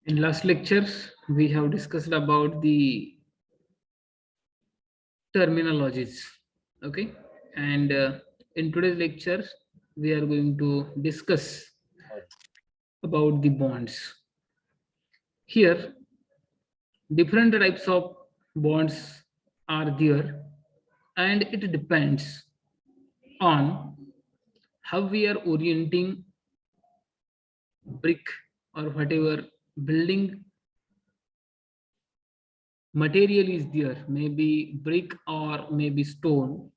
In last lecture, we have discussed about the terminologies. Okay, and in today's lecture, we are going to discuss about the bonds. Here, different types of bonds are there, and it depends on how we are orienting brick or whatever building material is there, maybe brick or maybe stone,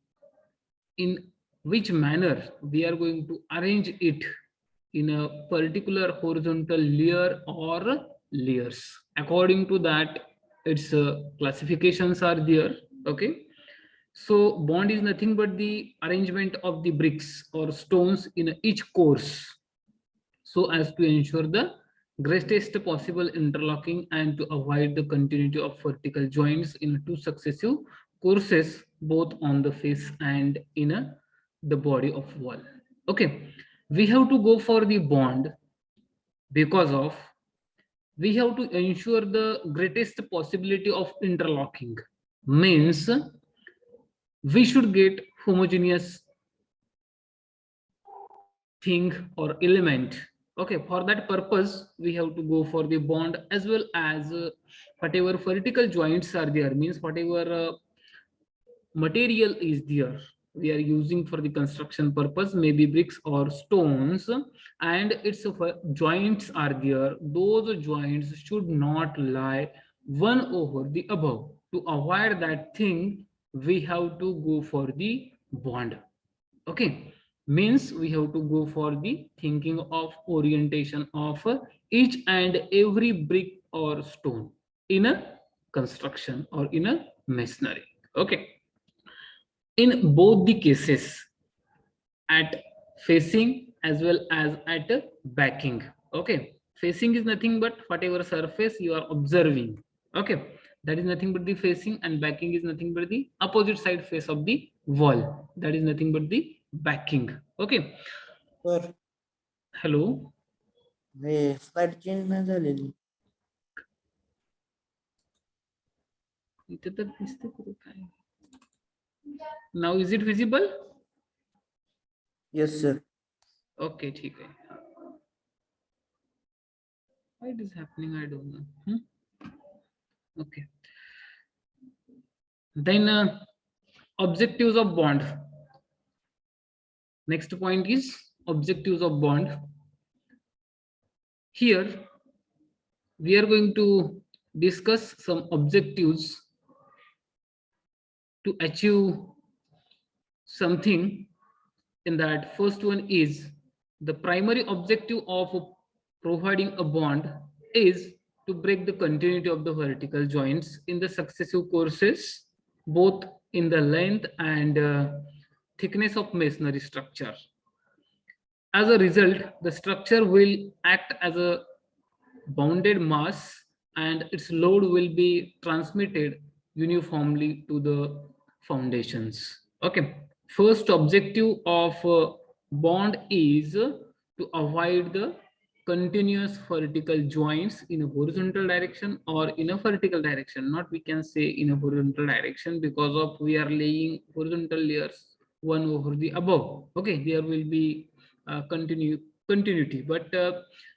in which manner we are going to arrange it in a particular horizontal layer or layers. According to that, its classifications are there. Okay, so bond is nothing but the arrangement of the bricks or stones in each course, so as to ensure the greatest possible interlocking and to avoid the continuity of vertical joints in two successive courses, both on the face and in the body of wall. Okay, we have to go for the bond because of we have to ensure the greatest possibility of interlocking. Means we should get homogeneous thing or element. Okay, for that purpose we have to go for the bond, as well as whatever vertical joints are there, means whatever material is there we are using for the construction purpose, maybe bricks or stones, and its joints are there, those joints should not lie one over the above. To avoid that thing, we have to go for the bond. Okay, means we have to go for the thinking of orientation of each and every brick or stone in a construction or in a masonry. Okay, in both the cases, at facing as well as at backing. Okay, facing is nothing but whatever surface you are observing. Okay, that is nothing but the facing, and backing is nothing but the opposite side face of the wall, that is nothing but the backing. Okay, sir hello. हे slide change नाही झालेली. इथे तर दिसते कुठे काय. Now is it visible? Yes sir. Okay, ठीक आहे. Why it is happening, I don't know. Okay, then objectives of bond. Next point is objectives of bond. Here we are going to discuss some objectives to achieve something. In that, first one is the primary objective of providing a bond is to break the continuity of the vertical joints in the successive courses, both in the length and thickness of masonry structure. As a result, the structure will act as a bounded mass, and its load will be transmitted uniformly to the foundations. Okay, first objective of bond is to avoid the continuous vertical joints in a horizontal direction or in a vertical direction. Not we can say in a horizontal direction, because of we are laying horizontal layers one over the above. Okay, there will be continuity, but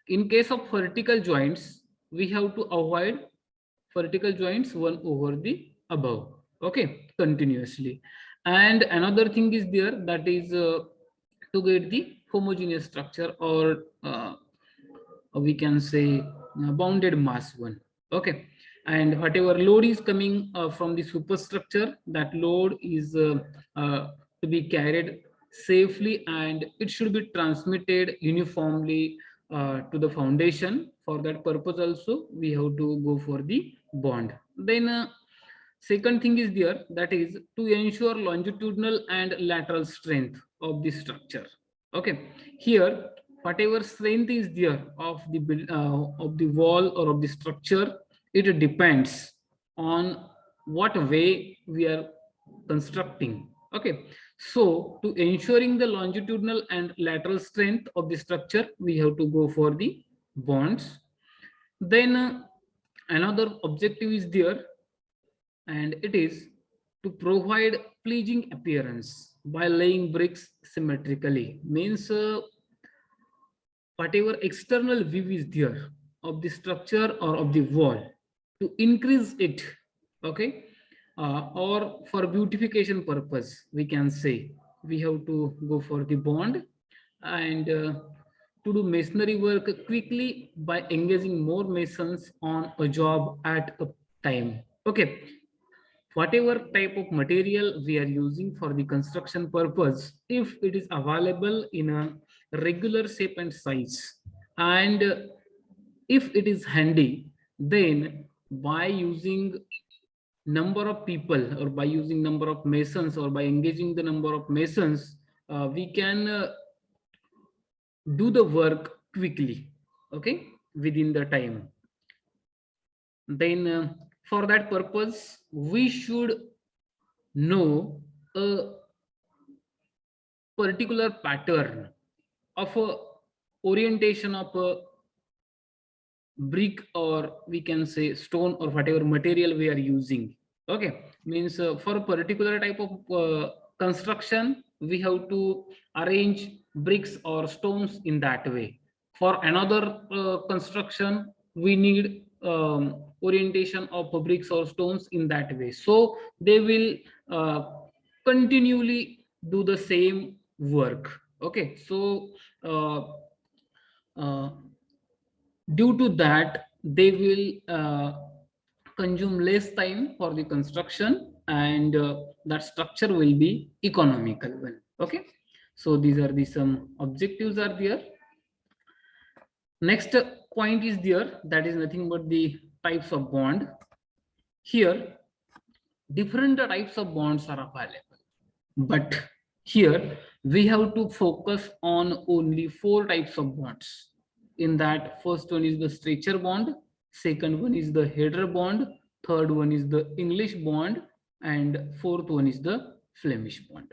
in case of vertical joints, we have to avoid vertical joints one over the above. Okay, continuously. And another thing is there, that is to get the homogeneous structure, or we can say bounded mass one. Okay, and whatever load is coming from the superstructure, that load is to be carried safely, and it should be transmitted uniformly to the foundation. For that purpose also we have to go for the bond. Then second thing is there, that is to ensure longitudinal and lateral strength of the structure. Okay, here whatever strength is there of the wall or of the structure, it depends on what way we are constructing. Okay, so to ensuring the longitudinal and lateral strength of the structure, we have to go for the bonds. Then another objective is there, and it is to provide pleasing appearance by laying bricks symmetrically. Means whatever external view is there of the structure or of the wall, to increase it, okay, or for beautification purpose, we can say we have to go for the bond, and to do masonry work quickly by engaging more masons on a job at a time. Okay, whatever type of material we are using for the construction purpose, if it is available in a regular shape and size, and if it is handy, then by using number of people, or by using number of masons, or by engaging the number of masons, we can do the work quickly, okay, within the time. Then for that purpose we should know a particular pattern of a orientation of a brick, or we can say stone, or whatever material we are using. Okay, means for a particular type of construction, we have to arrange bricks or stones in that way. For another construction, we need orientation of bricks or stones in that way, so they will uh, continually do the same work. Okay, so uh, uh, due to that, they will consume less time for the construction, and that structure will be economical one. Okay, so these are the some objectives are there. Next point is there, that is nothing but the types of bond. Here different types of bonds are available, but here we have to focus on only 4 types of bonds. In that, first one is the stretcher bond, second one is the header bond, third one is the English bond, and fourth one is the Flemish bond.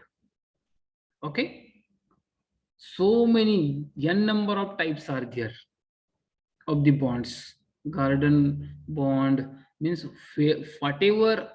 Okay, so many n number of types are there of the bonds. Garden bond means whatever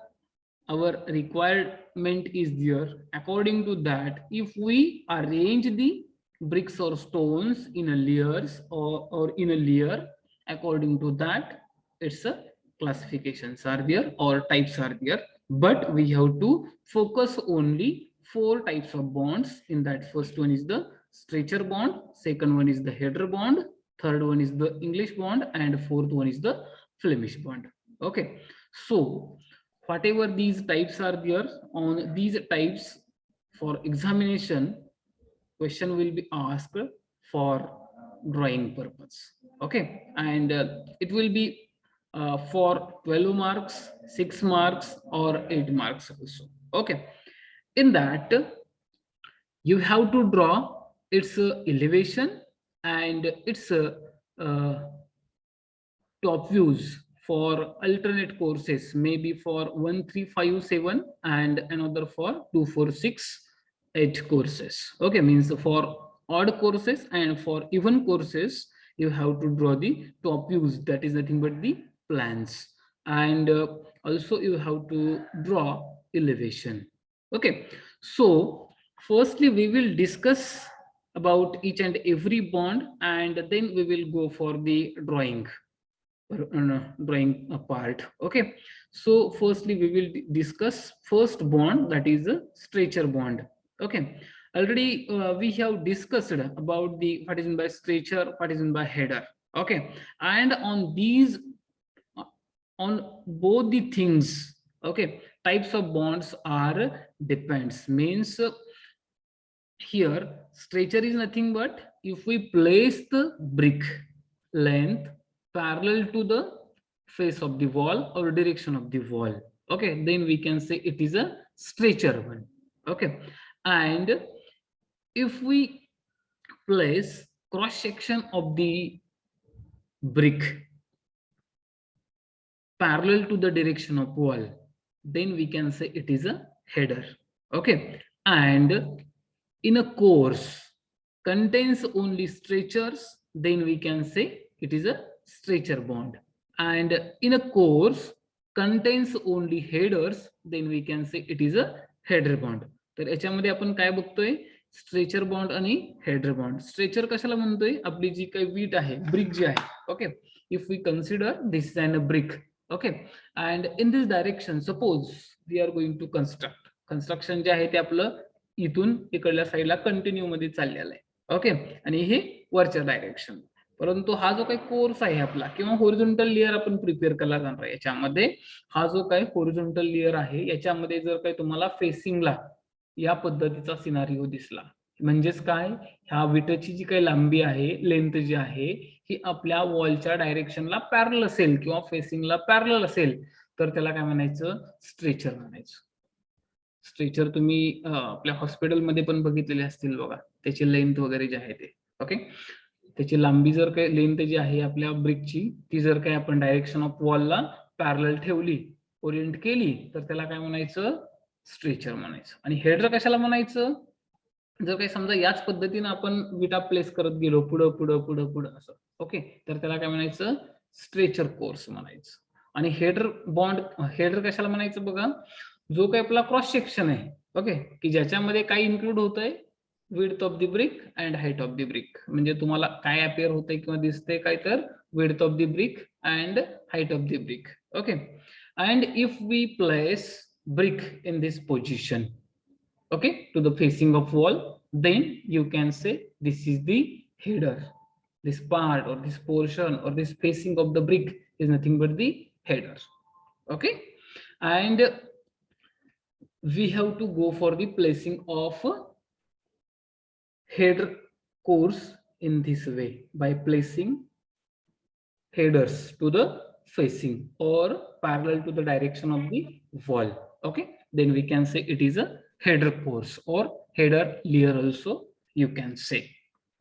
our requirement is there, according to that, if we arrange the bricks or stones in a layers, or in a layer, according to that, it's a classifications are there or types are there, but we have to focus only 4 types of bonds. In that, first one is the stretcher bond, second one is the header bond, third one is the English bond, and fourth one is the Flemish bond. Okay, so whatever these types are there, on these types, for examination, question will be asked for drawing purpose. Okay, and it will be for 12 marks, 6 marks, or 8 marks also. Okay, in that you have to draw its elevation and its top views for alternate courses, maybe for 1357 and another for 2468 courses. Okay, means for odd courses and for even courses, you have to draw the top views, that is nothing but the plans, and also you have to draw elevation. Okay, so firstly we will discuss about each and every bond, and then we will go for the drawing drawing apart. Okay, so firstly we will discuss first bond, that is a stretcher bond. Okay, already we have discussed about the what is in by stretcher, what is in by header. Okay, and on these on both the things, okay, types of bonds are depends. Means here stretcher is nothing but if we place the brick length parallel to the face of the wall or direction of the wall, okay, then we can say it is a stretcher one. Okay, and if we place cross section of the brick parallel to the direction of wall, then we can say it is a header. Okay, and in a course contains only stretchers, then we can say it is a stretcher bond. and in a course contains only headers, then we can say it is a header bond. तर याच्यामध्ये आपण काय बघतोय, stretcher bond आणि header bond. Stretcher कशाला म्हणतोय, आपली जी काही वीट आहे, ब्रिक जी आहे, okay, if we consider this is an brick, okay, and in this direction suppose we are going to construction जे आहे ते आपलं इथून इकडल्या साईडला कंटिन्यू मध्ये चाललेलं आहे, ओके, आणि हे वरच्या डायरेक्शन. परंतु हा जो काही कोर्स आहे आपला किंवा होरिझोंटल लेअर आपण प्रिपेअर केला जाणार आहे, याच्यामध्ये हा जो काही होरिझोंटल लेअर आहे याच्यामध्ये जर काही तुम्हाला फेसिंगला या पद्धतीचा सिनारिओ दिसला, म्हणजेच काय, ह्या विटेची जी काही लांबी आहे, लेंथ जी आहे, ही आपल्या वॉलच्या डायरेक्शनला पॅरल असेल किंवा फेसिंगला पॅरल असेल, तर त्याला काय म्हणायचं, स्ट्रेचर म्हणायचं. स्ट्रेचर तुम्ही आपल्या हॉस्पिटलमध्ये पण बघितलेले असतील बघा, त्याची लेंथ वगैरे जे आहे ते, ओके, त्याची लांबी जर काही लेंथ जी आहे आपल्या ब्रिकची, ती जर काही आपण डायरेक्शन ऑफ वॉलला पॅरल ठेवली, ओरिएंट केली, तर त्याला काय म्हणायचं, स्ट्रेचर म्हणायचं. आणि हेडर कशाला म्हणायचं, जर काही समजा याच पद्धतीने आपण विटा प्लेस करत गेलो पुढं पुढं पुढं पुढं असं, ओके, तर त्याला काय म्हणायचं, स्ट्रेचर कोर्स म्हणायचं. आणि हेडर बॉन्ड, हेडर कशाला म्हणायचं बघा, जो काही आपला क्रॉस सेक्शन आहे, ओके, की ज्याच्यामध्ये काय इन्क्लूड होतंय, width of the brick and height of the brick. म्हणजे तुम्हाला काय अपियर होतंय किंवा दिसतंय काय, तर width of the brick and height of the brick, okay. And if we place brick in this position, okay, to the facing of wall, then you can say this is the header. This part or this portion or this facing of the brick is nothing but the header, okay. And we have to go for the placing of header course in this way, by placing headers to the facing or parallel to the direction of the wall, okay, then we can say it is a header course or header layer also you can say.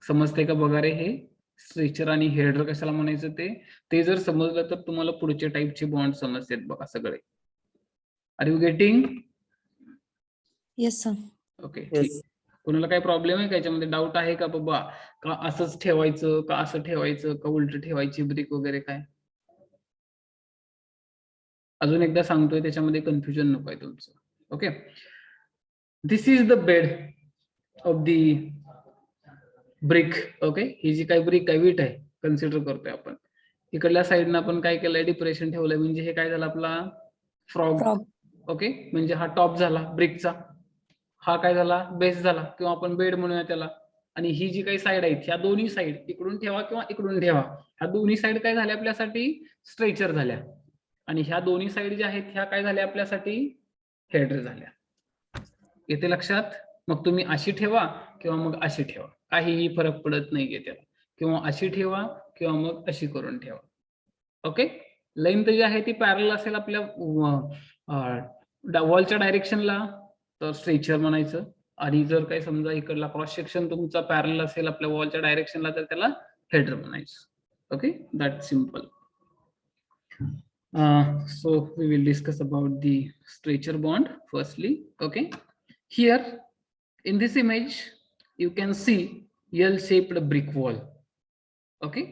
समजते का बघा रे, हे stretcher आणि header कशाला म्हणायचं ते जर समजलं तर तुम्हाला पुढचे टाइपचे बॉन्ड समजतात बघा सगळे. Are you getting? Yes sir. Okay, ठीक. कोणाला काही प्रॉब्लेम आहे का याच्यामध्ये, डाऊट आहे का बाबा, का असंच ठेवायचं, का असं ठेवायचं, का उलट ठेवायची ब्रिक वगैरे काय? अजून एकदा सांगतोय, त्याच्यामध्ये कन्फ्युजन नको आहे तुमचं, okay. This is the bed of the brick, okay. ही जी काही ब्रिक आहे, वीट आहे, कन्सिडर करतोय आपण. इकडल्या साईडनं आपण काय केलंय, डिप्रेशन ठेवलंय, म्हणजे हे काय झालं आपला फ्रॉग, ओके, म्हणजे हा टॉप झाला ब्रिकचा, हा काय झाला बेस झाला, किंवा आपण बेड म्हणूया त्याला. आणि ही जी काही साईड आहेत, ह्या दोन्ही साईड इकडून ठेवा किंवा इकडून ठेवा, ह्या दोन्ही साईड काय झाल्या आपल्यासाठी, स्ट्रेचर झाल्या. आणि ह्या दोन्ही साईड ज्या आहेत ह्या काय झाल्या आपल्यासाठी, हेडर झाल्या. येते लक्षात? मग तुम्ही अशी ठेवा किंवा मग अशी ठेवा, काहीही फरक पडत नाहीये त्याला, किंवा अशी ठेवा किंवा मग अशी करून ठेवा, ओके. लेंथ जी आहे ती पॅरल असेल आपल्या वॉलच्या डायरेक्शनला, तर स्ट्रेचर म्हणायचं. आणि जर काही समजा इकडला क्रॉस सेक्शन तुमचा पॅरल असेल आपल्या वॉलच्या डायरेक्शनला, तर त्याला हेडर म्हणायचं, okay. That simple. So we will discuss about the stretcher bond firstly, okay. Here in this image you can see L-shaped brick wall, okay.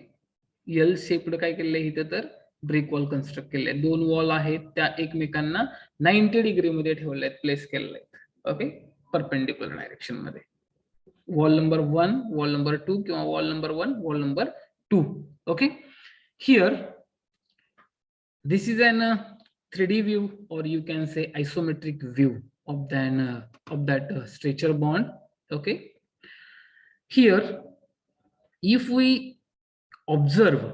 L-shaped काय केलेलं आहे इथे, तर ब्रिक वॉल कन्स्ट्रक्ट केले. दोन वॉल आहेत त्या एकमेकांना 90 डिग्री मध्ये ठेवले आहेत, प्लेस केलेले आहेत, ओके, परपेंडिक्युलर डायरेक्शन मध्ये. वॉल नंबर 1, वॉल नंबर 2 किंवा wall number 1, wall number 2, okay. Here this is an 3D view, or you can say isometric view of that stretcher bond, okay. Here if we observe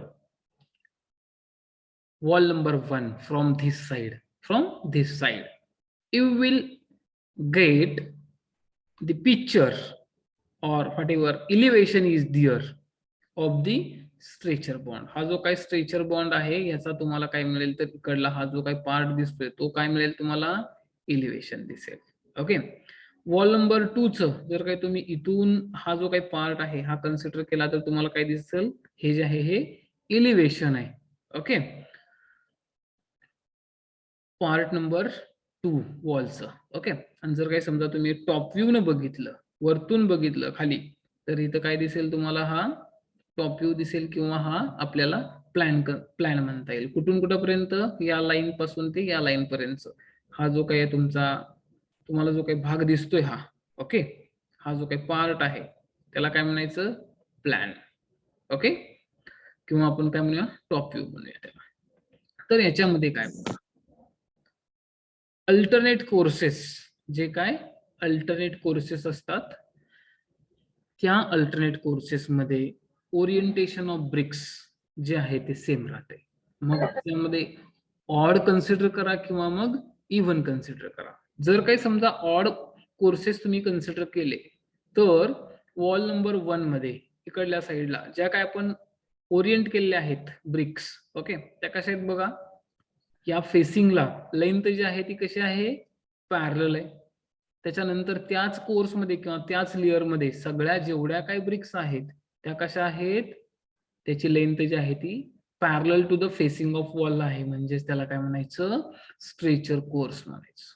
wall number 1 from this side, you will get the picture or whatever elevation is there of the stretcher bond. हा जो काही stretcher bond आहे याचा तुम्हाला काय मिळेल, तर इकडला हा जो काही पार्ट दिसतोय तो काय मिळेल तुम्हाला, इलिव्हेशन दिसेल, ओके. वॉल नंबर 2 च जर काही तुम्ही इथून हा जो काही पार्ट आहे हा कन्सिडर केला, तर तुम्हाला काय दिसेल, हे जे आहे हे इलिव्हेशन आहे, ओके. पार्ट नंबर 2 वॉलचं, ओके. आणि जर काही समजा तुम्ही टॉप व्ह्यू न बघितलं, वरतून बघितलं खाली, तर इथं काय दिसेल तुम्हाला, हा टॉप व्ह्यू दिसेल किंवा हा आपल्याला प्लॅन म्हणता येईल. कुठून कुठपर्यंत? या लाईन पासून ते या लाईन पर्यंत हा जो काही तुमचा तुम्हाला जो काही भाग दिसतोय हा, ओके, हा जो काही पार्ट आहे त्याला काय म्हणायचं? प्लॅन. ओके, किंवा आपण काय म्हणूया? टॉप व्ह्यू म्हणूया त्याला. तर याच्यामध्ये काय अल्टरनेट कोर्सेस, जे काय अल्टरनेट कोर्सेस असतात, त्या अल्टरनेट कोर्सेस मध्ये ओरिएंटेशन ऑफ ब्रिक्स जे आहे ते सेम राहते. मग त्यामध्ये ऑड कन्सिडर करा किंवा मग इव्हन कन्सिडर करा. जर काही समजा ऑड कोर्सेस तुम्ही कन्सिडर केले तर वॉल नंबर 1 मध्ये इकडल्या साईडला ज्या काय आपण ओरिएंट केलेल्या आहेत ब्रिक्स, ओके, त्या कशा आहेत बघा. या फेसिंगला लेंथ जी आहे ती कशी आहे? पॅरलल आहे. त्याच्यानंतर त्याच कोर्समध्ये किंवा त्याच लेअरमध्ये सगळ्या जेवढ्या काही ब्रिक्स आहेत त्या कशा आहेत? त्याची लेंथ जी आहे ती parallel to the facing of wall आहे. म्हणजेच त्याला काय म्हणायचं? स्ट्रेचर कोर्स म्हणायचं.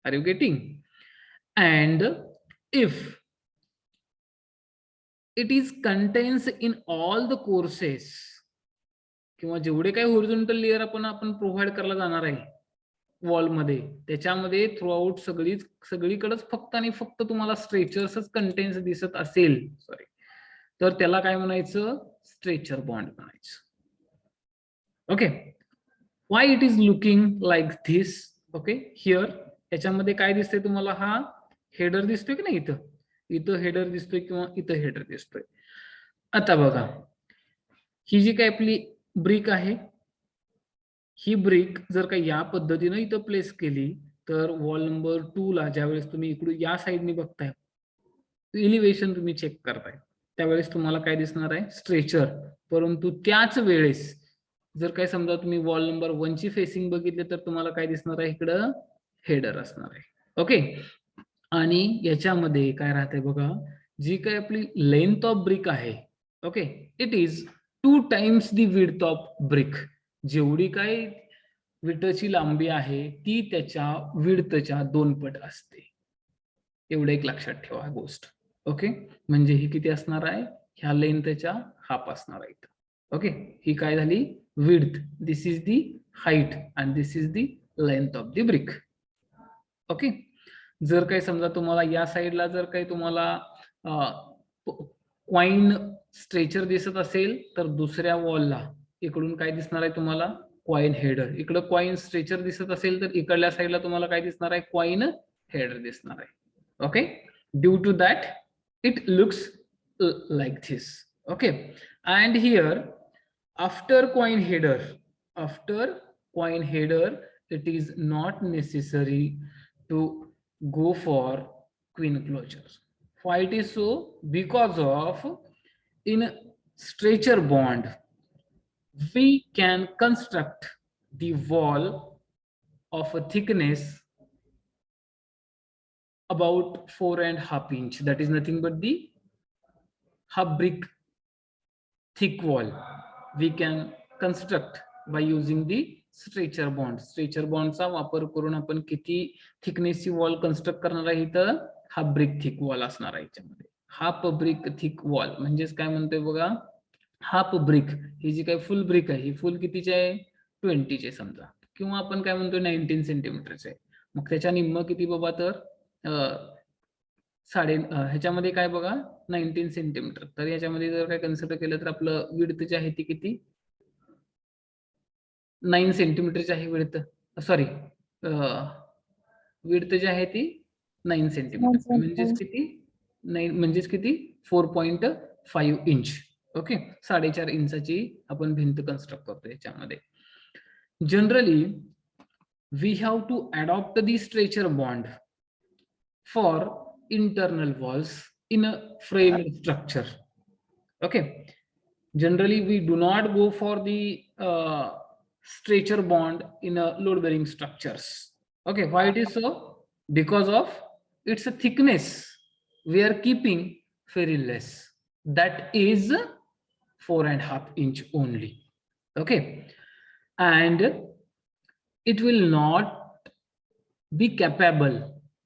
Are you getting? And if it is contains in all the courses, किंवा जेवढे काही होरिझोंटल लेअर आपण प्रोव्हाइड करायला जाणार आहे वॉलमध्ये, त्याच्यामध्ये थ्रू आउट सगळीकडेच फक्त आणि फक्त तुम्हाला स्ट्रेचर्सच कंटेन्स दिसत असेल, सॉरी, तर त्याला काय म्हणायचं? स्ट्रेचर बॉन्ड म्हणायचं. Okay, why it is looking like this? Okay, here याच्यामध्ये काय दिसतंय तुम्हाला? हा हेडर दिसतोय की नाही? इथं हेडर दिसतोय किंवा इथं हेडर दिसतोय. आता बघा, ही जी काय आपली ब्रिक आहे, ही ब्रिक जर का या पद्धतीनं इथं प्लेस केली तर वॉल नंबर 2 ला ज्यावेळेस तुम्ही इकडून या साईडने बघताय, इलिव्हेशन तुम्ही चेक करताय, त्यावेळेस तुम्हाला काय दिसणार आहे? स्ट्रेचर. परंतु त्याच वेळेस जर काय समजा तुम्ही वॉल नंबर 1 ची फेसिंग बघितली तर तुम्हाला काय दिसणार आहे? इकडं हेडर असणार आहे. ओके, आणि याच्यामध्ये काय राहतंय बघा, जी काय आपली लेंथ ऑफ ब्रिक आहे, okay, it is 2 times the width of brick. जेवढी काय विड्थची लांबी आहे ती त्याच्या विड्थच्या 2 पट असते. एवढं एक लक्षात ठेवा गोष्ट. ओके, म्हणजे ही किती असणार आहे? ह्या लेंथच्या हाफ असणार आहे. ओके, ही काय झाली? Width. This is the height and this is the length of the brick. Okay, जर काही समजा तुम्हाला या साईडला जर काही तुम्हाला क्वाइन स्ट्रेचर दिसत असेल तर दुसऱ्या वॉलला इकडून काय दिसणार आहे तुम्हाला? Coin header. इकडं क्वाइन स्ट्रेचर दिसत असेल तर इकडल्या साईडला तुम्हाला काय दिसणार आहे? क्वाइन हेडर दिसणार आहे. Okay, due to that it looks like this. Okay, and here after coin header it is not necessary to go for queen closure. Why it is so? Because of in stretcher bond we can construct the wall of a thickness about 4.5 inch. That is nothing but the half brick thick wall we can construct by using the stretcher bond. Stretcher bond चा वापर करून आपण किती थिकनेसची wall construct करणार आहे? तर half brick thick wall असणार आहे याच्यामध्ये. हाफ ब्रिक थिक वॉल म्हणजेच काय म्हणतोय बघा, हाफ ब्रिक ही जी काही फुल ब्रिक आहे ही फुल कितीची आहे? 20 चे समजा, किंवा आपण काय म्हणतोय 19 सेंटीमीटरचे आहे. मग त्याच्या निम्म किती बाबा? तर ह्याच्यामध्ये काय बघा 19 सेंटीमीटर. तर याच्यामध्ये जर काय कन्सिडर केलं तर आपलं विड्थ जी आहे ती किती? 9 सेंटीमीटरची आहे विड्थ. सॉरी, विड्थ जी आहे ती 9 सेंटीमीटर. म्हणजेच किती? 9 म्हणजेच किती? 4.5 इंच. ओके, 4.5 इंचाची आपण भिंत कन्स्ट्रक्ट करतो याच्यामध्ये. Generally we have to adopt the stretcher bond for internal walls in a framed structure. Okay, generally we do not go for the stretcher bond in a load bearing structures. Okay, why it is so? Because of its a thickness we are keeping very less, that is 4.5 inch only. Okay, and it will not be capable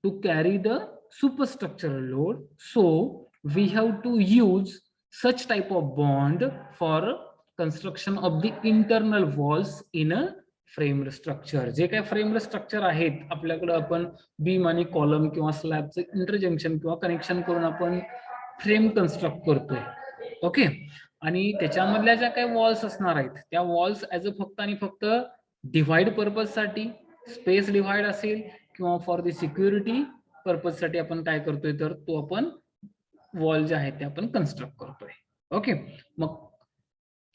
to carry the superstructural load, so we have to use such type of bond for construction of the internal walls in a framed structure. जे काय framed structure आहेत आपल्याकडे, आपण beam आणि column किंवा स्लॅबचं इंटरजंक्शन किंवा connection करून आपण frame construct करतोय. ओके, आणि त्याच्यामधल्या ज्या काही वॉल्स असणार आहेत त्या वॉल्स ऍज अ फक्त आणि फक्त डिव्हाइड पर्पज साठी, स्पेस डिव्हाइड असेल किंवा फॉर द सिक्युरिटी पर्पज साठी आपण काय करतोय, तर तो आपण वॉल जे आहेत ते आपण कन्स्ट्रक्ट करतोय. ओके, मग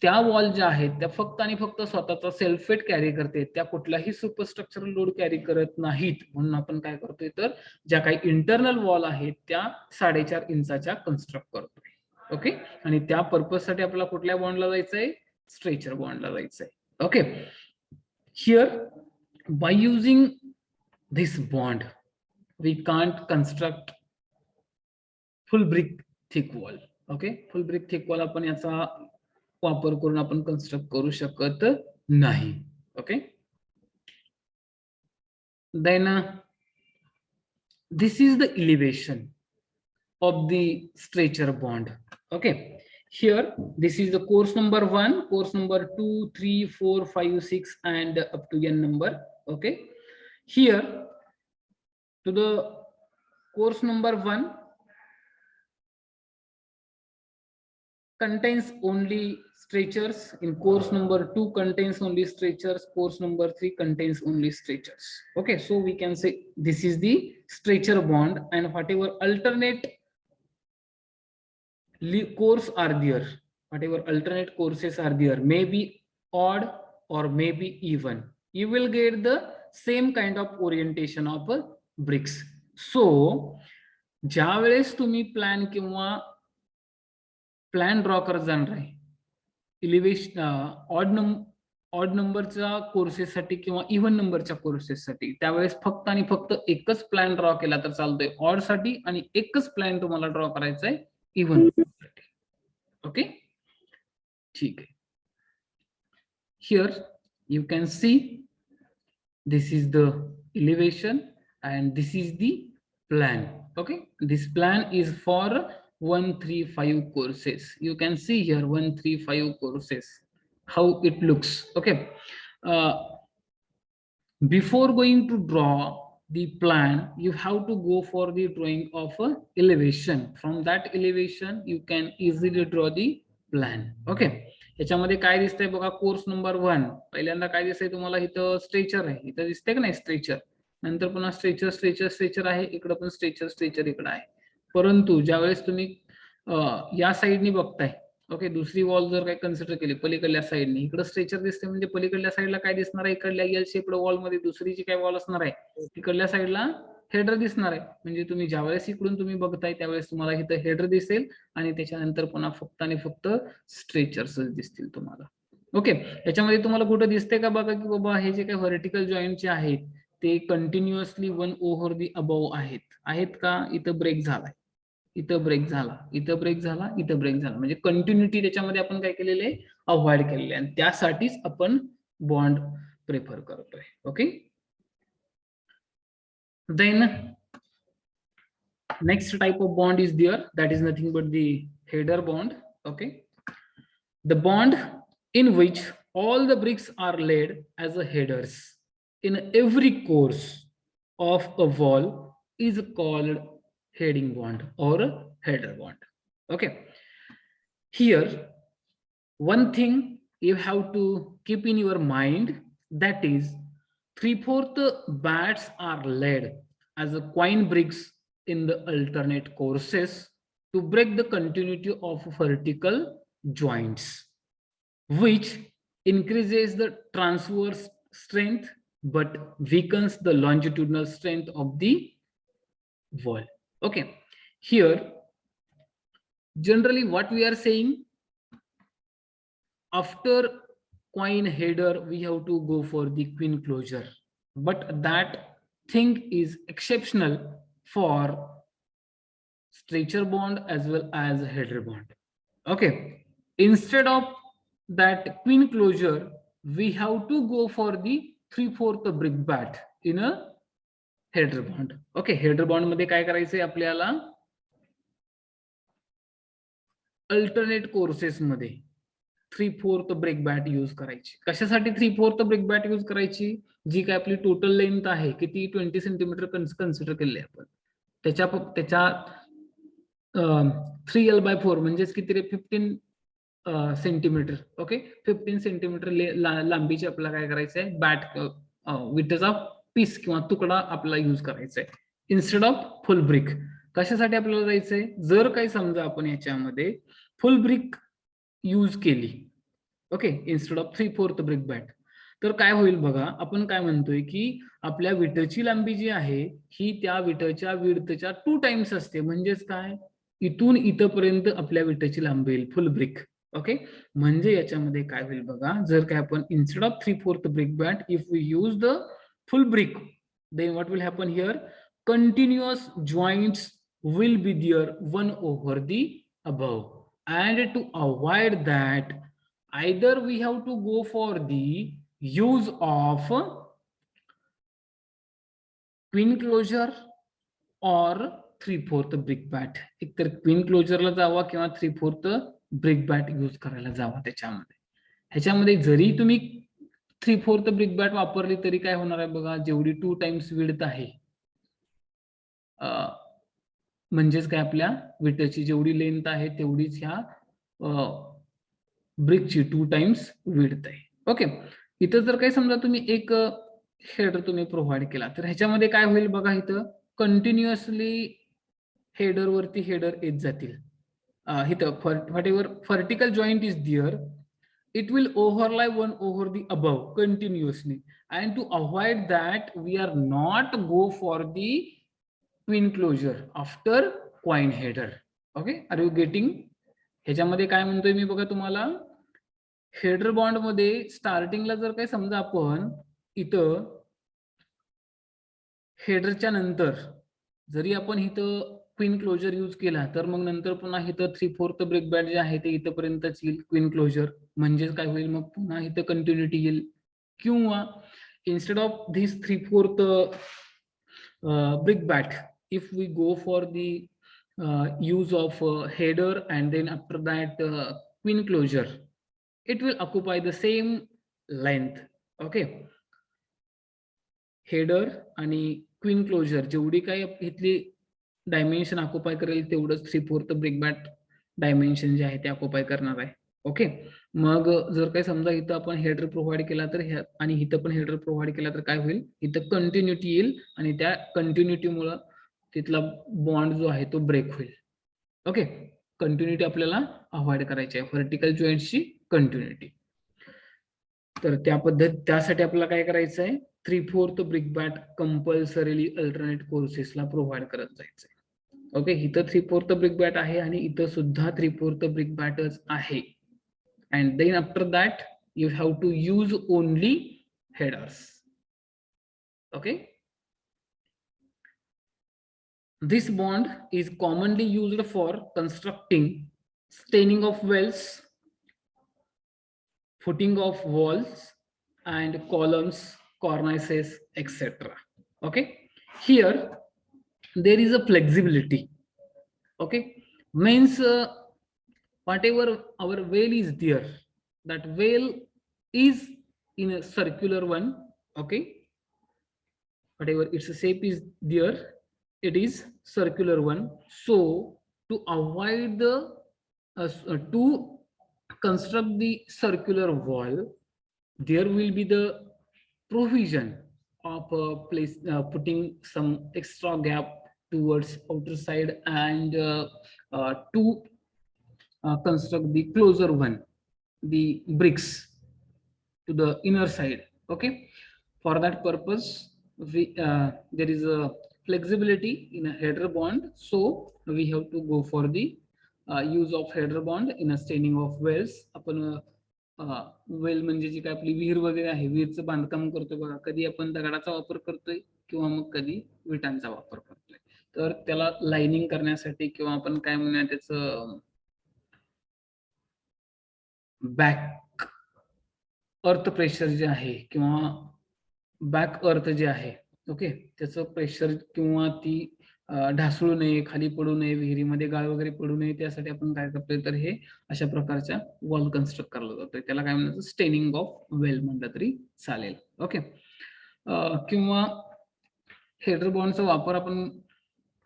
त्या वॉल ज्या आहेत त्या फक्त आणि फक्त स्वतःचा सेल्फ वेट कॅरी करते, त्या कुठलाही सुपरस्ट्रक्चरल लोड कॅरी करत नाहीत. म्हणून आपण काय करतोय, तर ज्या काही इंटरनल वॉल आहेत त्या 4.5 इंचाच्या कन्स्ट्रक्ट करतोय. ओके, आणि त्या पर्पज साठी आपल्याला कुठल्या बॉन्डला जायचंय, स्ट्रेचर बॉन्डला जायचंय. Okay, here by using this bond we can't construct full brick thick wall. okay, full brick thick wall आपण याचा वापर करून आपण कन्स्ट्रक्ट करू शकत नाही. Okay, then this is the elevation of the stretcher bond. okay, here this is the course number 1, course number 2, 3, 4, 5, 6 and up to n number. okay, here to the course number 1 contains only stretchers, in course number 2 contains only stretchers, course number 3 contains only stretchers. okay, so we can say this is the stretcher bond, and whatever alternate course are there, whatever alternate courses are there, may be odd or may be even, you will get the same kind of orientation of bricks. so ज्या वेळेस तुम्ही plan किंवा plan draw करत जाणार आहे elevation odd नंबरच्या कोर्सेससाठी किंवा even नंबरच्या कोर्सेससाठी, त्यावेळेस फक्त आणि फक्त एकच प्लॅन ड्रॉ केला तर चालतोय ऑड साठी, आणि एकच प्लॅन तुम्हाला ड्रॉ करायचा आहे इव्हन साठी. ओके, ठीक आहे. Here you can see this is the elevation and this is the plan. okay, this plan is for 135 courses. you can see here 135 courses how it looks. okay, before going to draw the plan you have to go for the drawing of a elevation. from that elevation you can easily draw the plan. okay, याच्यामध्ये काय दिसतंय बघा, course number 1 पहिल्यांदा काय दिसतंय तुम्हाला, इथं stretcher आहे, इथं दिसतंय का नाही स्ट्रेचर, नंतर पुन्हा स्ट्रेचर स्ट्रेचर स्ट्रेचर आहे, इकडं पण स्ट्रेचर स्ट्रेचर इकडं आहे. परंतु ज्यावेळेस तुम्ही या साईडनी बघताय, ओके, दुसरी वॉल जर काय कन्सिडर केली पलीकडल्या साईडनी, इकडं स्ट्रेचर दिसते म्हणजे पलीकडल्या साईडला काय दिसणार आहे, इकडल्या एल शेप्ड वॉल मध्ये दुसरी जी काय वॉल असणार आहे तिकडल्या साईडला हेडर दिसणार आहे. म्हणजे तुम्ही ज्यावेळेस इकडून तुम्ही बघताय त्यावेळेस तुम्हाला इथं हेडर दिसेल आणि त्याच्यानंतर पुन्हा फक्त आणि फक्त स्ट्रेचर्स दिसतील तुम्हाला. ओके, याच्यामध्ये तुम्हाला कुठं दिसतंय का बघा की बाबा हे जे काही व्हर्टिकल जॉईंटचे आहेत ते कंटिन्युअसली 1 ओव्हर दी अबव आहेत का, इथं ब्रेक झालाय, इथं ब्रेक झाला, इथं ब्रेक झाला, इथं ब्रेक झाला, म्हणजे कंटिन्युटी त्याच्यामध्ये आपण काय केलेले आहे, अवॉइड केलेले आहे, आणि त्यासाठीच आपण बॉन्ड प्रेफर करतोय. Okay, then next type of bond is there, that is nothing but the header bond. okay, the bond in which all the bricks are laid as a headers in every course of a wall is called heading bond or a header bond. okay, here one thing you have to keep in your mind, that is 3/4 bats are laid as a coin bricks in the alternate courses to break the continuity of vertical joints, which increases the transverse strength but weakens the longitudinal strength of the wall. okay, here generally what we are saying, after coin header we have to go for the queen closure, but that thing is exceptional for stretcher bond as well as header bond. okay, instead of that queen closure we have to go for the 3/4 brick bat in a header bond. okay, header bond मध्ये काय करायचंय आपल्याला, alternate courses मध्ये 3/4 break bat use करायची. कशासाठी 3/4 break bat use करायची? जी काय आपली टोटल लेंथ आहे किती 20 सेंटीमीटर कन्सिडर केली आपण, त्याच्या 3L/4 म्हणजेच किती रे 15 सेंटीमीटर. ओके, 15 सेंटीमीटर लांबीची आपल्याला काय करायचं आहे, बॅट विटेचा पीस किंवा तुकडा आपल्याला यूज करायचा आहे इन्स्टेड ऑफ फुल ब्रिक. कशासाठी आपल्याला जायचंय, जर काही समजा आपण याच्यामध्ये फुल ब्रिक यूज केली, okay, instead of 3/4 brick bat, तर काय होईल बघा, आपण काय म्हणतोय की आपल्या विटेची लांबी जी आहे ही त्या विटेच्या विड्थच्या 2 टाइम्स असते. म्हणजेच काय, इथून इथपर्यंत आपल्या विटेची लांबी येईल फुल ब्रिक. ओके, म्हणजे याच्यामध्ये काय होईल बघा, जर काय आपण instead of 3/4 brick bat if we use the full brick, then what will happen here, continuous joints will be there one over the above, and to avoid that either we have to go for the use of queen closer और 3/4 brick bat. एकतर queen क्लोजरला जावा किंवा 3/4 brick bat use करायला जावा. ह्याच्यामध्ये जरी तुम्ही 3/4 brick bat वापरली तरी काय होणार आहे बघा, जेवढी 2 टाइम्स विड्थ आहे, म्हणजेच काय आपल्या विटेची जेवढी लेंथ आहे तेवढीच ह्या ब्रिकची 2 टाइम्स विड्थ आहे. ओके, इथं जर काही समजा तुम्ही एक हेडर तुम्ही प्रोव्हाइड केला तर ह्याच्यामध्ये काय होईल बघा, इथं कंटिन्युअसली हेडर वरती हेडर येत जातील. इथं whatever vertical joint is there, it will overlay one over the above continuously, and to avoid that we are not go for the twin closure after coin header. Okay, are you getting? ह्याच्यामध्ये काय म्हणतोय मी बघा तुम्हाला, header bond मध्ये स्टार्टिंगला जर काही समजा आपण इथं हेडरच्या नंतर जरी आपण इथं क्वीन क्लोजर यूज केला तर मग नंतर पुन्हा इथं 3/4 ब्रेक बॅट जे आहे ते इथपर्यंतच येईल क्वीन क्लोजर. म्हणजेच काय होईल, मग पुन्हा इथं कंटिन्युटी येईल. किंवा instead of this 3/4 break bat if we go for the use of header and then after that queen closer, it will occupy the same length. Okay, header आणि क्वीन क्लोजर जेवढी काही इथली डायमेन्शन ऑक्युपाय करेल तेवढंच 3/4 break bat dimension जे आहे ते occupy करणार आहे. ओके, मग जर काही समजा इथं आपण हेडर प्रोव्हाइड केला तर आणि इथं पण हेडर प्रोव्हाइड केला तर काय होईल, इथं कंटिन्युटी येईल आणि त्या कंटिन्युटीमुळे तिथला बॉन्ड जो आहे तो ब्रेक होईल. ओके, कंटिन्युटी आपल्याला अवॉइड करायची आहे, व्हर्टिकल जॉईंटची कंटिन्युटी. तर त्यासाठी आपल्याला काय करायचं आहे, 3/4 ब्रिक बॅट कंपल्सरीली अल्टरनेट कोर्सेसला प्रोव्हाइड करत जायचं आहे. ओके, इथं 3/4 ब्रिक बॅट आहे आणि इथं सुद्धा 3/4 ब्रिक बॅटच आहे. And then after that you have to use only headers. Okay, this bond is commonly used for constructing staining of wells, footing of walls and columns, cornices, etc. Okay, here there is a flexibility. Okay, means whatever our well is there, that well is in a circular one. Okay, whatever its shape is there, it is circular one. So to avoid the to construct the circular wall, there will be the provision of putting some extra gap towards outer side and to construct the closer one, the bricks to the inner side. Okay, for that purpose there is a flexibility in a header bond, so we have to go for the use of header bond in a staining of wells. आपण well म्हणजे जी काय आपली विहीर वगैरे आहे, विहीरचं बांधकाम करतोय बघा, कधी आपण दगडाचा वापर करतोय किंवा मग कधी विटांचा वापर करतोय. तर त्याला लाइनिंग करण्यासाठी किंवा आपण काय म्हणूया त्याचं बॅक अर्थ प्रेशर जे आहे किंवा बॅक अर्थ जे आहे, ओके, त्याचं प्रेशर किंवा ती ढासळू नये, खाली पडू नये, विहिरीमध्ये गाळ वगैरे पडू नये, त्यासाठी आपण काय करतोय तर हे अशा प्रकारच्या वॉल कन्स्ट्रक्ट करला जातोय. त्याला काय म्हणतात, स्टेनिंग ऑफ वेल म्हटलं तरी चालेल. ओके. किंवा हेडर बॉन्डचा वापर आपण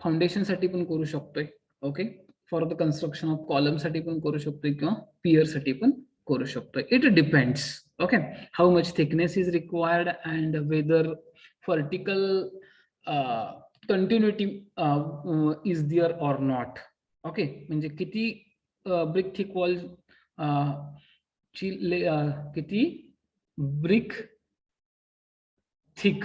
फाउंडेशन साठी पण करू शकतोय. Okay. For the construction of column साठी पण करू शकतोय किंवा पियर साठी पण करू शकतोय. It depends. Okay. How much thickness is required and whether vertical continuity is there or not. Okay. म्हणजे किती ब्रिक थिक वॉल किती ब्रिक थिक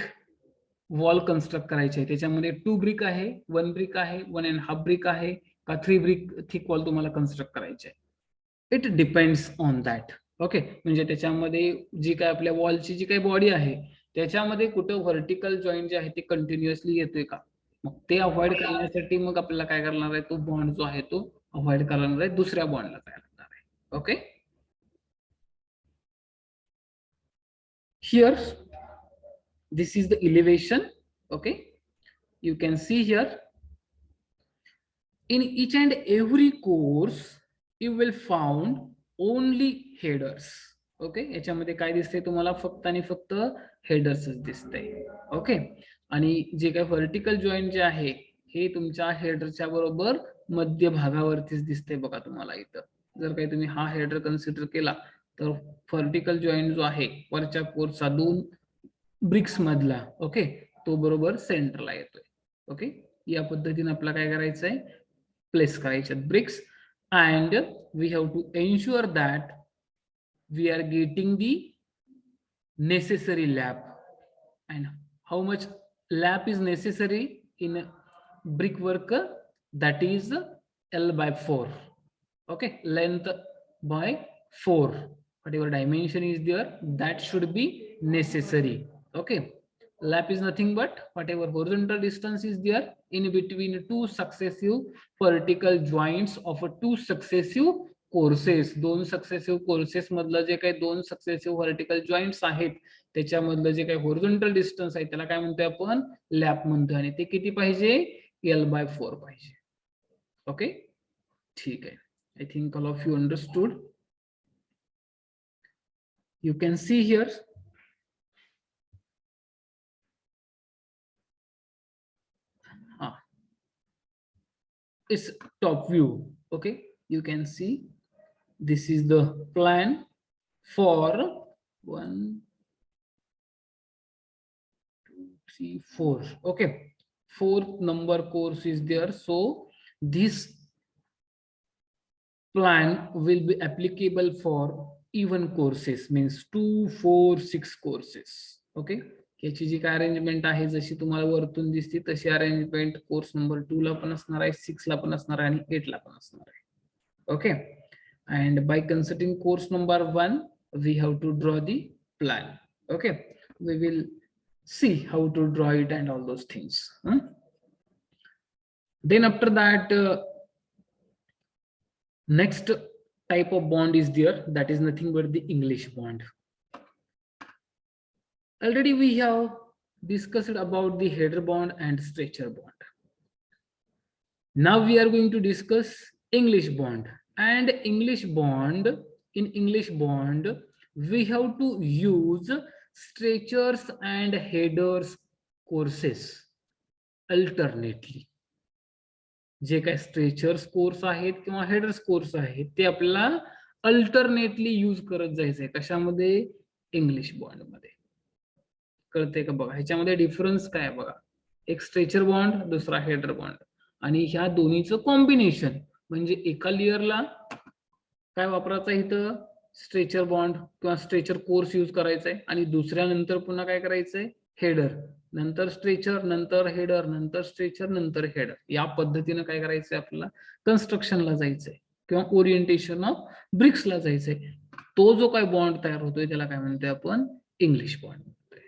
वॉल कन्स्ट्रक्ट करायचे आहे. त्याच्यामध्ये 2 ब्रिक आहे, 1 ब्रिक आहे, 1.5 ब्रिक आहे का 3 ब्रिक थिक वॉल तुम्हाला कन्स्ट्रक्ट करायचे आहे. It depends on that. Okay. म्हणजे त्याच्यामध्ये जी काय आपल्या वॉलची जी काही बॉडी आहे त्याच्यामध्ये कुठं व्हर्टिकल जॉईंट जे आहे ते कंटिन्युअसली येतोय का, मग ते अवॉइड करण्यासाठी मग आपल्याला काय करणार आहे, तो बॉन्ड जो आहे तो अवॉइड करणार आहे, दुसऱ्या बॉन्डला तयार करणार आहे. Okay. Here this is the elevation. Okay, you can see here in each and every course you will found only headers. Okay. याच्यामध्ये काय दिसतंय तुम्हाला, फक्त आणि फक्त हेडर्सच दिसतंय. ओके. आणि जे काय व्हर्टिकल जॉईंट जे आहे हे तुमच्या हेडरच्या बरोबर मध्य भागावरतीच दिसतंय बघा तुम्हाला इथं. जर काही तुम्ही हा हेडर कन्सिडर केला तर व्हर्टिकल जॉईंट जो आहे वरच्या कोर्सचा 2 ब्रिक्स मधला, ओके, तो बरोबर सेंटरला येतोय. ओके. या पद्धतीने आपल्याला काय करायचंय, प्लेस करायचे bricks. And we have to ensure that we are getting the necessary lap. And how much lap is necessary in brick work, that is L/4. Okay, length by 4, whatever dimension is there that should be necessary. Okay, lap is nothing but whatever horizontal distance is there in between 2 successive vertical joints of 2 successive courses. 2 successive courses मधलं जे काही 2 successive vertical joints आहेत त्याच्यामधलं जे काही horizontal distance आहे त्याला काय म्हणतोय आपण, लॅप म्हणतोय. आणि ते किती पाहिजे, L/4 पाहिजे. ओके. ठीक आहे. I think all of you understood. You can see here it's top view. Okay, you can see this is the plan for 1 2 3 4. Okay, 4th number course is there, so this plan will be applicable for even courses, means 2 4 6 courses. Okay, याची जी काय arrangement आहे जशी तुम्हाला वरतून दिसते तशी arrangement course number 2 ला पण असणार आहे, 6 ला पण असणार आहे आणि 8 ला पण असणार आहे. Okay. And by considering course number 1 we have to draw the plan. Okay, we will see how to draw it and all those things. Then after that next type of bond is there, that is nothing but the English bond. Already we have discussed about the header bond and stretcher bond. Now we are going to discuss English bond. And English bond, in English bond we have to use stretchers and headers courses alternately. जे काही stretchers course आहेत किंवा headers course आहेत ते आपल्याला alternately use करत जायचंय. कशामध्ये, English bond मध्ये. कळते का बघा, ह्याच्यामध्ये डिफरन्स काय बघा, एक स्ट्रेचर बॉन्ड, दुसरा हेडर बॉन्ड, आणि ह्या दोन्हीचं कॉम्बिनेशन. म्हणजे एका लेयरला काय वापरायचं इथं, स्ट्रेचर बॉन्ड किंवा स्ट्रेचर कोर्स यूज करायचा आहे, आणि दुसऱ्या नंतर पुन्हा काय करायचंय, हेडर, नंतर स्ट्रेचर, नंतर हेडर, नंतर स्ट्रेचर, नंतर हेडर. या पद्धतीने काय करायचंय आपल्याला, कन्स्ट्रक्शनला जायचंय किंवा ओरिएंटेशन ऑफ ब्रिक्सला जायचंय. तो जो काय बॉन्ड तयार होतोय त्याला काय म्हणतोय आपण, इंग्लिश बॉन्ड म्हणतोय.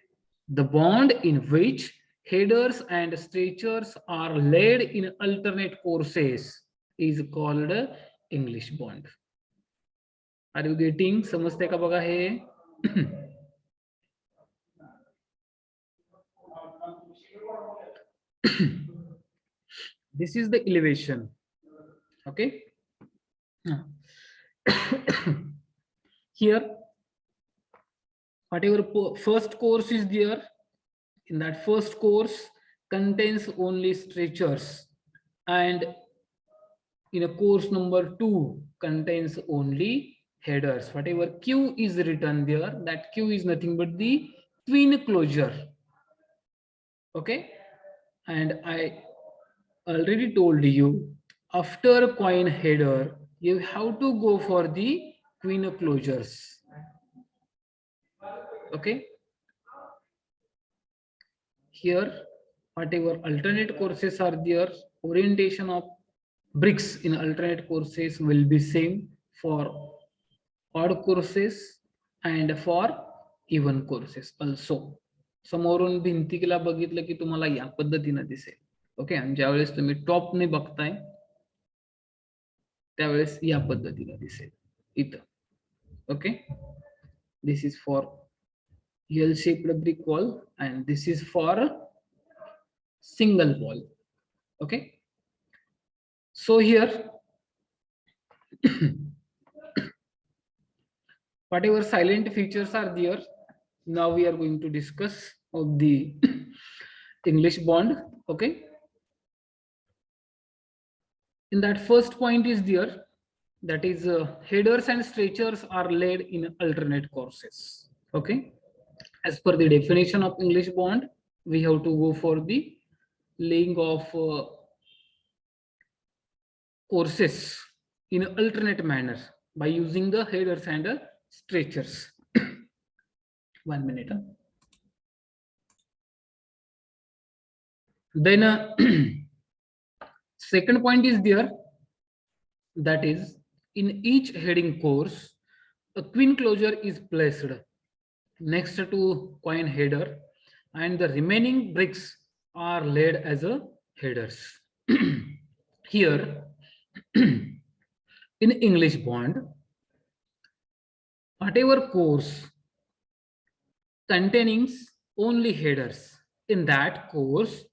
The bond in which headers and stretchers are laid in alternate courses is called English bond. Are you getting, समजते का बघा हे. This is the elevation. Okay. Here, whatever first course is there, in that first course contains only stretchers, and in a course number 2 contains only headers. Whatever Q is written there, that Q is nothing but the twin closure. Okay, and I already told you, after coin header you have to go for the twin closures. Okay, here whatever alternate courses are there, orientation of bricks in alternate courses will be same for odd courses and for even courses also. समोरून भिंतीला बघितलं की तुम्हाला या पद्धतीने दिसेल. Okay, आणि ज्यावेळेस तुम्ही टॉपने बघताय त्यावेळेस या पद्धतीने दिसेल इथं. Okay, this is for L shaped brick wall and this is for single wall. Okay, so here whatever silent features are there, now we are going to discuss of the English bond. Okay, in that first point is there, that is headers and stretchers are laid in alternate courses. Okay, as per the definition of English bond, we have to go for the laying of courses in alternate manner by using the headers and stretchers. 1 minute. Then second point is there, that is in each heading course a twin closure is placed next to coin header and the remaining bricks are laid as a headers. Here in English bond, whatever course containing only headers, in that course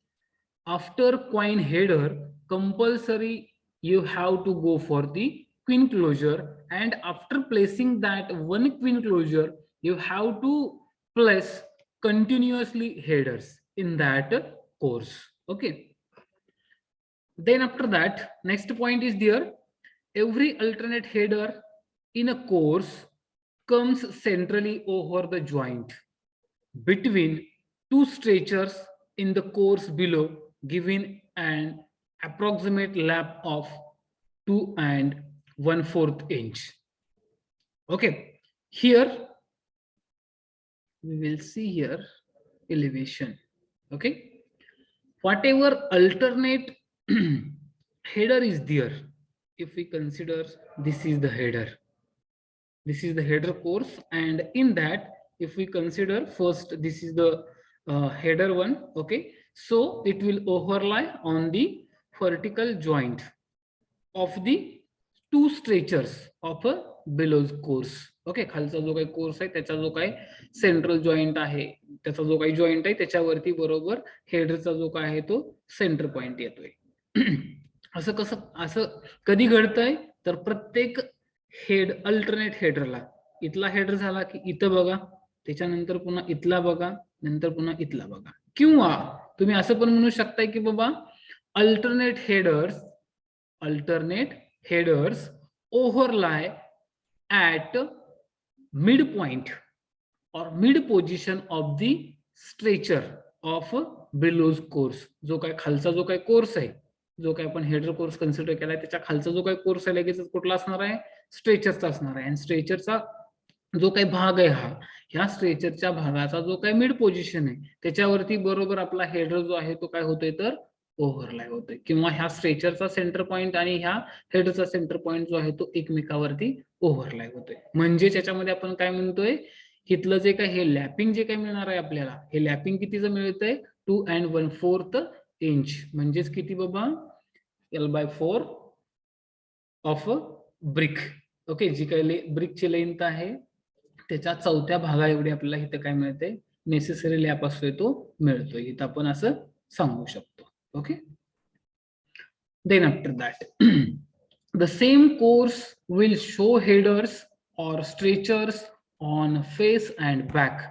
after coin header compulsory you have to go for the twin closure, and after placing that one twin closure you have to place continuously headers in that course. Okay, then after that next point is there, every alternate header in a course comes centrally over the joint between two stretchers in the course below, giving an approximate lap of 2 1/4 inch. Okay, here we will see here elevation. Okay, whatever alternate header is there, if we consider this is the header, this is the header course, and in that if we consider first this is the header one. Okay, so it will overlie on the vertical joint of the two stretchers of a below course. Okay, खालचा जो काही course आहे त्याचा जो काही central joint आहे, त्याचा जो काही जॉईंट आहे त्याच्यावरती बरोबर हेडरचा जो काय आहे तो सेंटर पॉइंट येतोय. असं कसं, असं कधी घडतंय तर प्रत्येक हेड अल्टरनेट हेडरला इथला हेडर झाला की इथं बघा, त्याच्यानंतर पुन्हा इथला बघा, नंतर पुन्हा इथला बघा. किंवा तुम्ही असं पण म्हणू शकताय की बाबा alternate headers overlie at midpoint or mid position of the stretcher of below course. जो काय खालचा जो काय कोर्स आहे, जो काय आपण हेडर कोर्स कन्सिडर केलाय त्याच्या खालचा जो काय कोर्स आहे लगेच कुठला असणार आहे, स्ट्रेचरचा असणार आहे. आणि स्ट्रेचरचा जो काही भाग आहे हा, ह्या स्ट्रेचरच्या भागाचा जो काही मिड पोझिशन आहे त्याच्यावरती बरोबर आपला हेडर जो आहे तो काय होतोय तर ओव्हरलाय होतोय. किंवा ह्या स्ट्रेचरचा सेंटर पॉइंट आणि ह्या हेडरचा सेंटर पॉइंट जो आहे तो एकमेकावरती ओव्हरलाय होतोय. म्हणजे त्याच्यामध्ये आपण काय म्हणतोय, इथलं जे काय हे लॅपिंग जे काय मिळणार आहे आपल्याला, हे लॅपिंग कितीचं मिळतंय 2 1/4 इंच, म्हणजेच किती बाबा L/4 ऑफ ब्रिक. ओके, जी काही ब्रिकची लेंथ आहे त्याच्या 4थ्या भागा एवढी आपल्याला इथं काय मिळते, नेसेसरी लॅप असतोय तो मिळतोय. इथं आपण असं सांगू शकतो. Okay, Then after that, the same course will show headers or stretchers on face and back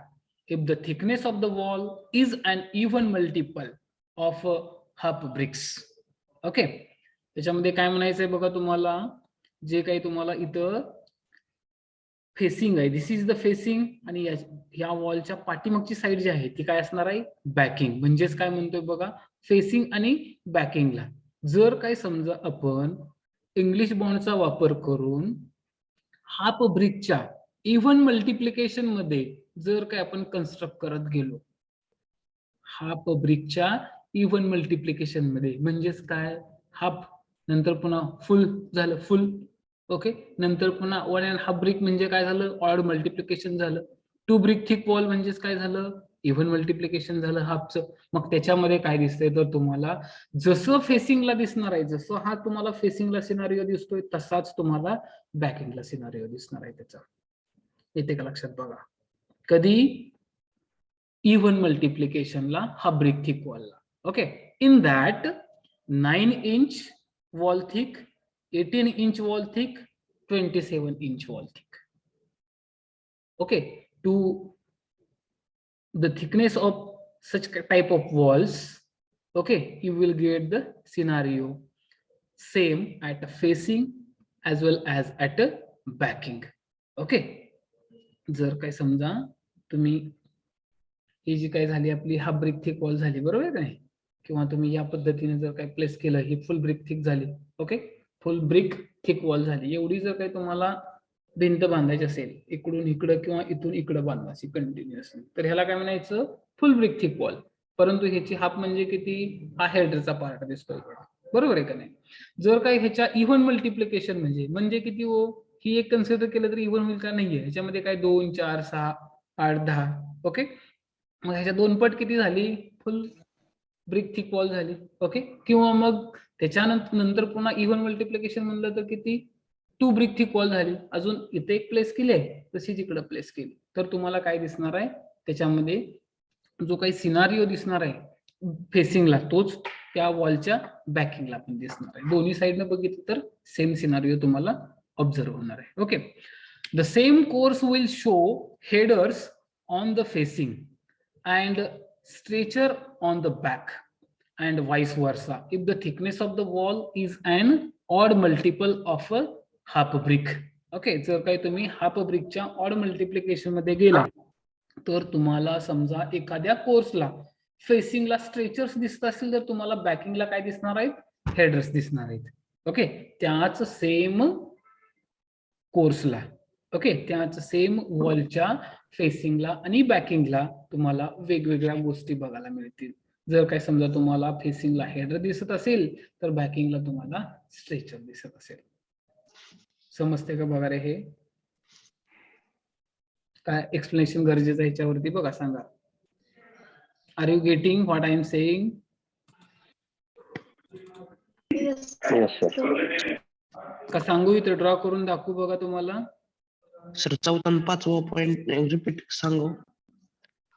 if the thickness of the wall is an even multiple of half bricks. Okay, त्याच्यामध्ये काय म्हणायचंय बघा तुम्हाला, जे काही तुम्हाला इथं फेसिंग आहे, this is the facing, आणि या वॉलच्या पाठीमागची साईड जी आहे ती काय असणार आहे, बॅकिंग. म्हणजेच काय म्हणतोय बघा, फेसिंग आणि बॅकिंगला जर काय समजा आपण इंग्लिश बॉन्डचा वापर करून हाफ ब्रिकच्या इव्हन मल्टिप्लिकेशन मध्ये जर काय आपण कन्स्ट्रक्ट करत गेलो, हाफ ब्रिकच्या इव्हन मल्टिप्लिकेशन मध्ये, म्हणजेच काय, हाफ नंतर पुन्हा फुल झालं, फुल, ओके, नंतर पुन्हा 1.5 ब्रिक म्हणजे काय झालं, ऑड मल्टिप्लिकेशन झालं, 2 ब्रिक थिक वॉल म्हणजेच काय झालं, इव्हन मल्टिप्लिकेशन झालं हाफचं. मग त्याच्यामध्ये काय दिसतंय तर तुम्हाला जसं फेसिंगला दिसणार आहे, जसं हा तुम्हाला फेसिंगला सिनारिओ दिसतोय तसाच तुम्हाला बॅकिंगला सिनारिओ दिसणार आहे त्याचा. येते का लक्षात बघा, कधी इव्हन मल्टिप्लिकेशनला हा ब्रिक थिक वॉलला. Okay, in that 9 inch wall thick, 18 inch wall thick, 27 inch wall thick. Okay, to the thickness of such type of walls, okay, you will get the scenario same at a facing as well as at a backing. Okay, जर काय समजा तुम्ही ही जी काय झाली आपली half brick thick wall झाली, बरोबर का नाही, किंवा तुम्ही या पद्धतीने जर काय प्लेस केलं, ही फुल ब्रिक थिक झाली, okay, full brick thick wall झाली, एवढी जर काही तुम्हाला भिंत बांधायची असेल इकडून इकडं किंवा इथून इकडं बांधायची कंटिन्युअसली, तर ह्याला काय म्हणायचं, फुल ब्रिक थिक वॉल. परंतु ह्याची हाफ म्हणजे किती, हा हेडरचा पार्ट दिसतोय, बरोबर आहे का नाही. जर काही ह्याच्या इव्हन मल्टिप्लिकेशन म्हणजे किती हो, ही एक कन्सिडर केलं तर इव्हन होईल का, नाहीये, ह्याच्यामध्ये काय 2 4 6 8 10, ओके, मग ह्याच्या 2 पट किती झाली, फुल ब्रिक थिक वॉल झाली. ओके, किंवा मग त्याच्यानंतर पुन्हा इव्हन मल्टिप्लिकेशन म्हणलं तर किती, 2 ब्रिक थिक वॉल झाली. अजून इथे एक प्लेस केली आहे, तशीच इकडे प्लेस केली, तर तुम्हाला काय दिसणार आहे, त्याच्यामध्ये जो काही सिनारिओ दिसणार आहे फेसिंगला, तोच त्या वॉलच्या बॅकिंगला पण दिसणार आहे. दोन्ही साईडने बघितलं तर सेम सिनारिओ तुम्हाला ऑब्झर्व होणार आहे. Okay, the same course will show headers on the facing and stretcher on the back and vice versa if the thickness of the wall is an odd multiple of a half brick. Okay, जर काही तुम्ही half ब्रिकच्या odd multiplication मध्ये गेला तर तुम्हाला समजा एखाद्या कोर्सला फेसिंगला stretchers दिसत असतील तर तुम्हाला बॅकिंगला काय दिसणार आहेत, हेडर्स दिसणार आहेत. ओके, त्याच सेम कोर्सला, ओके, त्याच सेम वॉलच्या फेसिंगला आणि बॅकिंगला तुम्हाला वेगवेगळ्या गोष्टी बघायला मिळतील. जर काय समजा तुम्हाला फेसिंगला हेडर दिसत असेल तर बॅकिंगला तुम्हाला स्ट्रेचर दिसत असेल. समजते का बघा रे, हे काय एक्सप्लेनेशन गरजेचं आहे ह्याच्यावरती बघा, सांगा. Are you getting what I am saying? का सांगू, इथे ड्रॉ करून दाखवू बघा तुम्हाला. सर 4था आणि 5वा पॉइंट रिपीट सांगू.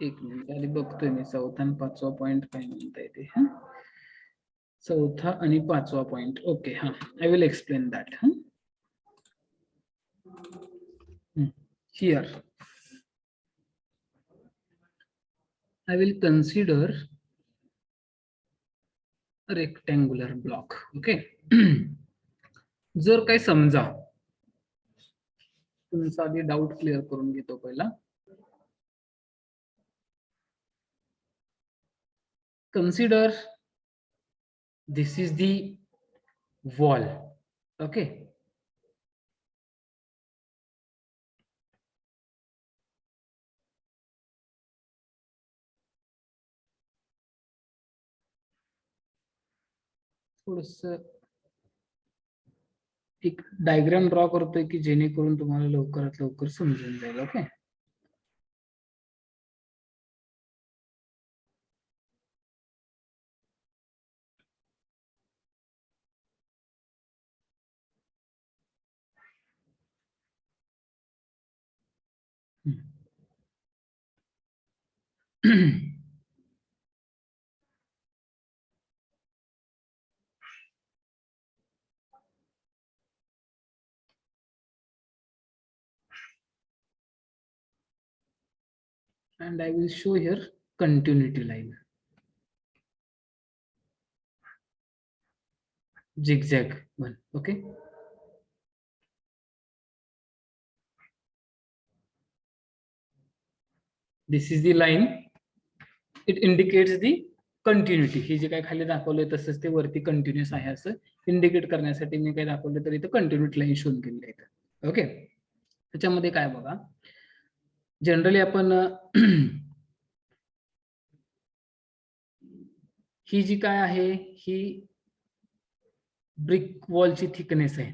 एक मिनिट आधी बघतोय मी 4था आणि 5वा पॉइंट काय म्हणता येते. 4था आणि 5वा पॉइंट, ओके, हा, I will explain that. Here I will consider a rectangular block. Okay. जर काय समजा, तुमचा आधी डाऊट क्लिअर करून घेतो पहिला. Consider this is the wall. Okay. थोडस एक डायग्राम ड्रॉ करतोय की जेणेकरून तुम्हाला लवकरात लवकर समजून जाईल. Okay, and I will show here continuity line, zigzag one. Okay, this is the line, it indicates the continuity. हे जे काय खाली दाखवलंय तसंच ते वरती कंटिन्युअस आहे असं इंडिकेट करण्यासाठी मी काय दाखवलं तर इथं कंटिन्युटी लाईन शोन केलेली आहे. ओके, त्याच्यामध्ये काय बघा, जनरली आपण ही जी काय आहे ही ब्रिक वॉलची थिकनेस आहे,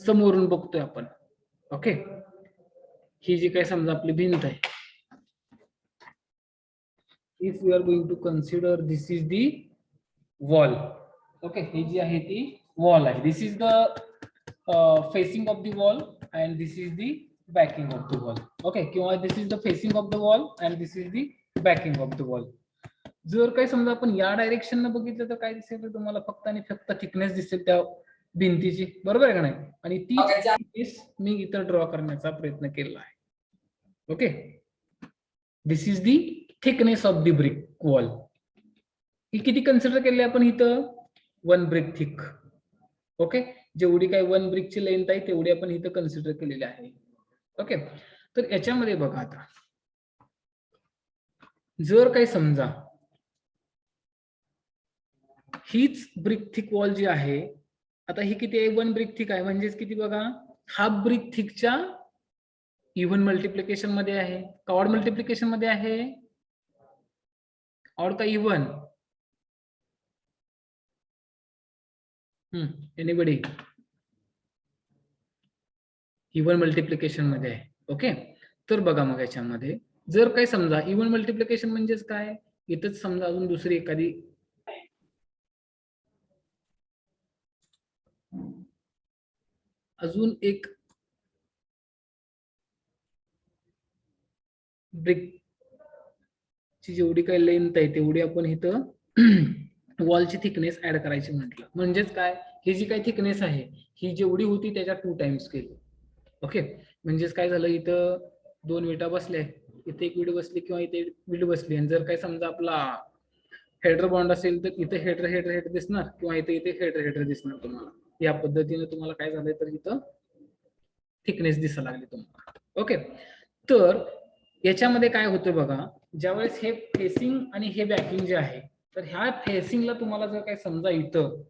समोरून बघतोय आपण. ओके, ही जी काय समजा आपली भिंत आहे, if we are going to consider this is the wall. Okay, ही जी आहे ती wall आहे. This is the facing of the wall and this is the backing of the wall. Okay, किंवा this is the facing of the wall and this is the backing of the wall. जर काही समजा आपण या direction न बघितलं तर काय दिसेल तर तुम्हाला फक्त आणि फक्त थिकनेस दिसेल त्या भिंतीची, बरोबर आहे का नाही? आणि ती थिकनेस मी इथं ड्रॉ करण्याचा प्रयत्न केला आहे. Okay, this is the thickness of the brick wall. ही किती कन्सिडर केली आपण इथं? 1 ब्रिक थिक. ओके, जेवढी काय 1 ब्रिकची लेंथ आहे तेवढी आपण इथं कन्सिडर केलेली आहे. ओके, तर याच्यामध्ये बघा आता जर काही समजा हीच ब्रिक थिक वॉल जी आहे, आता ही किती आहे? 1 ब्रिक थिक आहे, म्हणजेच किती बघा, हाफ ब्रिक थिकच्या इव्हन मल्टिप्लिकेशन मध्ये आहे का ऑड मल्टिप्लिकेशन मध्ये आहे? ऑड का इव्हन? एनीबडी? इव्हन मल्टिप्लिकेशन मध्ये आहे. ओके, तर बघा मग याच्यामध्ये जर काही समजा इव्हन मल्टिप्लिकेशन म्हणजेच काय, इथंच समजा अजून दुसरी एखादी अजून एक ब्रिक ची जेवढी काही लेंथ आहे तेवढी आपण इथं वॉलची थिकनेस ऍड करायची म्हटलं, म्हणजेच काय, ही जी काही थिकनेस आहे ही जेवढी होती त्याच्या 2 टाइम्स केली. ओके, म्हणजेच काय झालं, इथं 2 विटा बसल्या, इथे एक विट बसली किंवा इथे विट बसली, आणि जर काही समजा आपला हेडर बॉन्ड असेल तर इथे हेडर दिसणार किंवा इथे हेडर दिसणार तुम्हाला. या पद्धतीने तुम्हाला काय झालंय तर इथं थिकनेस दिसायला लागली तुम्हाला. ओके, तर याच्यामध्ये काय होतं बघा, ज्यावेळेस हे फेसिंग आणि हे बॅकिंग जे आहे, तर ह्या फेसिंगला तुम्हाला जर काय समजा इथं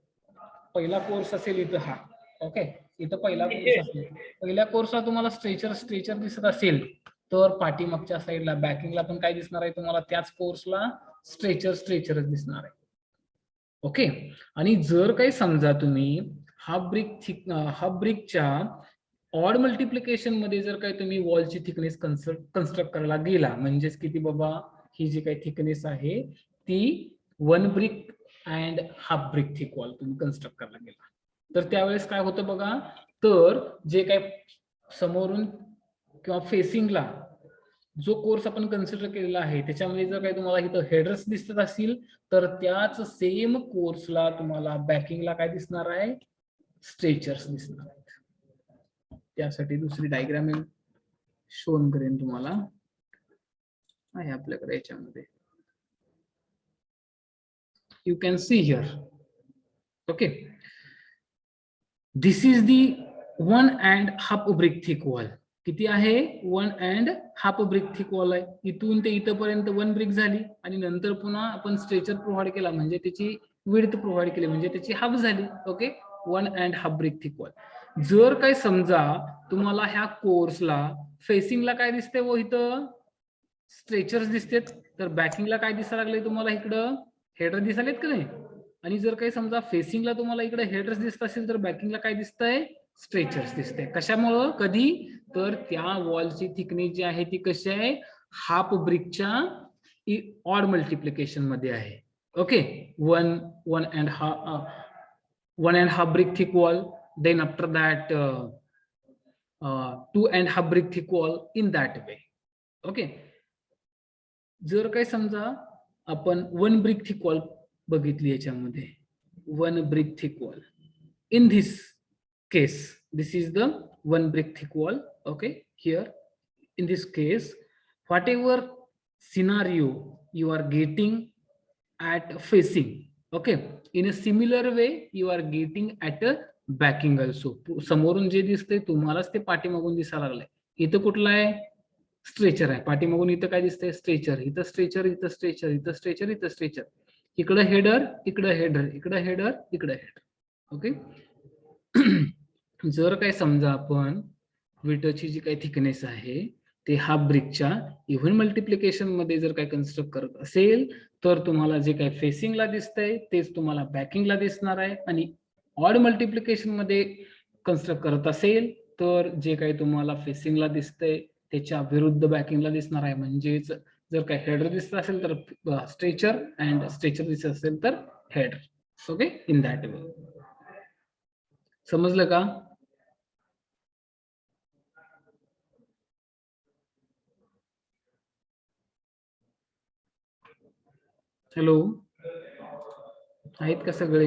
पहिला कोर्स असेल इथं हा, ओके, इथं पहिला कोर्स असेल, पहिल्या कोर्सला तुम्हाला स्ट्रेचर दिसत असेल तर पाठीमागच्या साईडला बॅकिंगला पण काय दिसणार आहे तुम्हाला, त्याच कोर्सला स्ट्रेचरच दिसणार आहे. ओके, आणि जर काही समजा तुम्ही हा ब्रिकच्या ऑड मल्टिप्लिकेशन मध्ये जर काही तुम्ही वॉलची थिकनेस कन्स्ट्रक्ट करायला गेला, म्हणजेच किती बाबा, ही जी काही थिकनेस आहे ती 1 brick and half brick thick wall तुम्ही कन्स्ट्रक्ट करायला गेला, तर त्यावेळेस काय होतं बघा, तर जे काय समोरून किंवा फेसिंगला जो कोर्स आपण कन्सिडर केलेला आहे त्याच्यामध्ये जर काही तुम्हाला इथं हेडर्स दिसत असतील तर त्याच सेम कोर्सला तुम्हाला बॅकिंगला काय दिसणार आहे? स्ट्रेचर्स दिसणार आहेत. त्यासाठी दुसरी डायग्राम शोन करेन तुम्हाला, आहे आपल्याकडे याच्यामध्ये. You can see here. Okay, this is the 1 and half brick thick wall. किती आहे? 1 and half brick thick wall आहे. इथून ते इथपर्यंत 1 ब्रिक झाली आणि नंतर पुन्हा आपण स्ट्रेचर प्रोव्हाइड केला म्हणजे त्याची विड्थ प्रोव्हाइड केली म्हणजे त्याची हाफ झाली. Okay, 1 and half brick thick wall. जर काही समजा तुम्हाला ह्या कोर्सला फेसिंगला काय दिसते व इथं स्ट्रेचर्स दिसतात, तर बॅकिंगला काय दिसायला लागले तुम्हाला, इकडं हेडर दिसालेत का नाही, आणि जर काही समजा फेसिंगला तुम्हाला इकडे हेडर्स दिसत असेल तर बॅकिंगला काय दिसतंय? स्ट्रेचर्स दिसते. कशामुळं? कधी? तर त्या वॉलची थिकनेस जी आहे ती कशी आहे? हाफ ब्रिकच्या ऑड मल्टिप्लिकेशन मध्ये आहे. Okay, 1 and half brick thick wall, then after that 2 and half brick thick wall in that way. Okay, जर काही समजा आपण 1 brick thick wall बघितली याच्यामध्ये, 1 brick thick wall, in this case this is the 1 brick thick wall. Okay, here in this case whatever scenario you are getting at facing. Okay, in a similar way you are getting at a backing also. समोरून जे दिसतंय तुम्हालाच ते पाठीमागून दिसायला लागलंय. इथं कुठला आहे? स्ट्रेचर आहे. पाठीमागून इथं काय दिसतंय? स्ट्रेचर. इथं स्ट्रेचर, इथं स्ट्रेचर, इथं स्ट्रेचर, इथं स्ट्रेचर. इकडं हेडर, इकडं हेडर, इकडं हेडर, इकडं हेडर. ओके. जर काय समजा आपण विटची जी काही थिकनेस आहे ते हाफ ब्रिकच्या इव्हन मल्टिप्लिकेशन मध्ये जर काय कन्स्ट्रक्ट करत असेल तर तुम्हाला जे काही फेसिंगला दिसतंय तेच तुम्हाला बॅकिंगला दिसणार आहे. आणि ऑड मल्टिप्लिकेशन मध्ये कन्स्ट्रक्ट करत असेल तर जे काही तुम्हाला फेसिंगला दिसतंय त्याच्या विरुद्ध बॅकिंगला दिसणार आहे. म्हणजेच जर काही हेडर दिसत असेल तर स्ट्रेचर अँड स्ट्रेचर दिसत असेल तर header. Okay, in that way. समजलं का? हॅलो, आहेत का सगळे?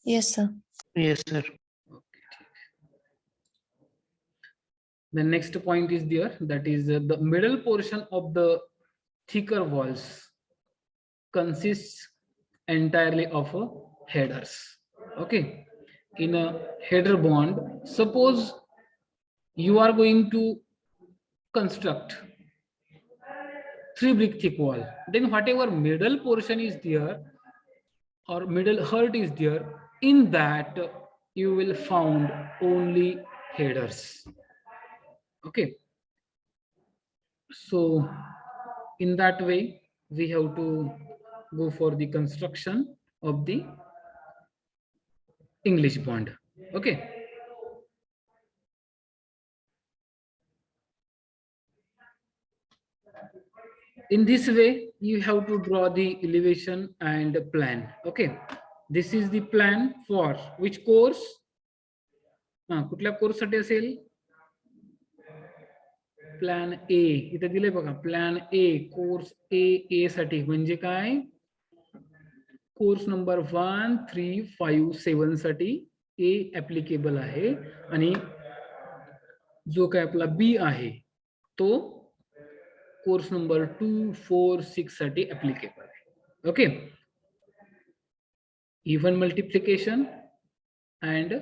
Yes, sir. Yes, sir. Okay, the next point is there, that is the middle portion of the thicker walls consists entirely of headers. Okay, in a header bond, suppose you are going to construct 3 brick thick wall, then whatever middle portion is there or middle height is there, in that you will found only headers. Okay, so in that way we have to go for the construction of the English bond. Okay, in this way you have to draw the elevation and plan. Okay, this is the plan for which course? कुठल्या course साठी असेल? Plan A इथे दिले बघा. Plan A, course ए साठी. म्हणजे काय? Course number 1, 3, 5, 7 साठी ए ऍप्लिकेबल आहे आणि जो काय आपला बी आहे तो कोर्स नंबर 2, 4, 6 साठी ऍप्लिकेबल आहे. Okay, even multiplication and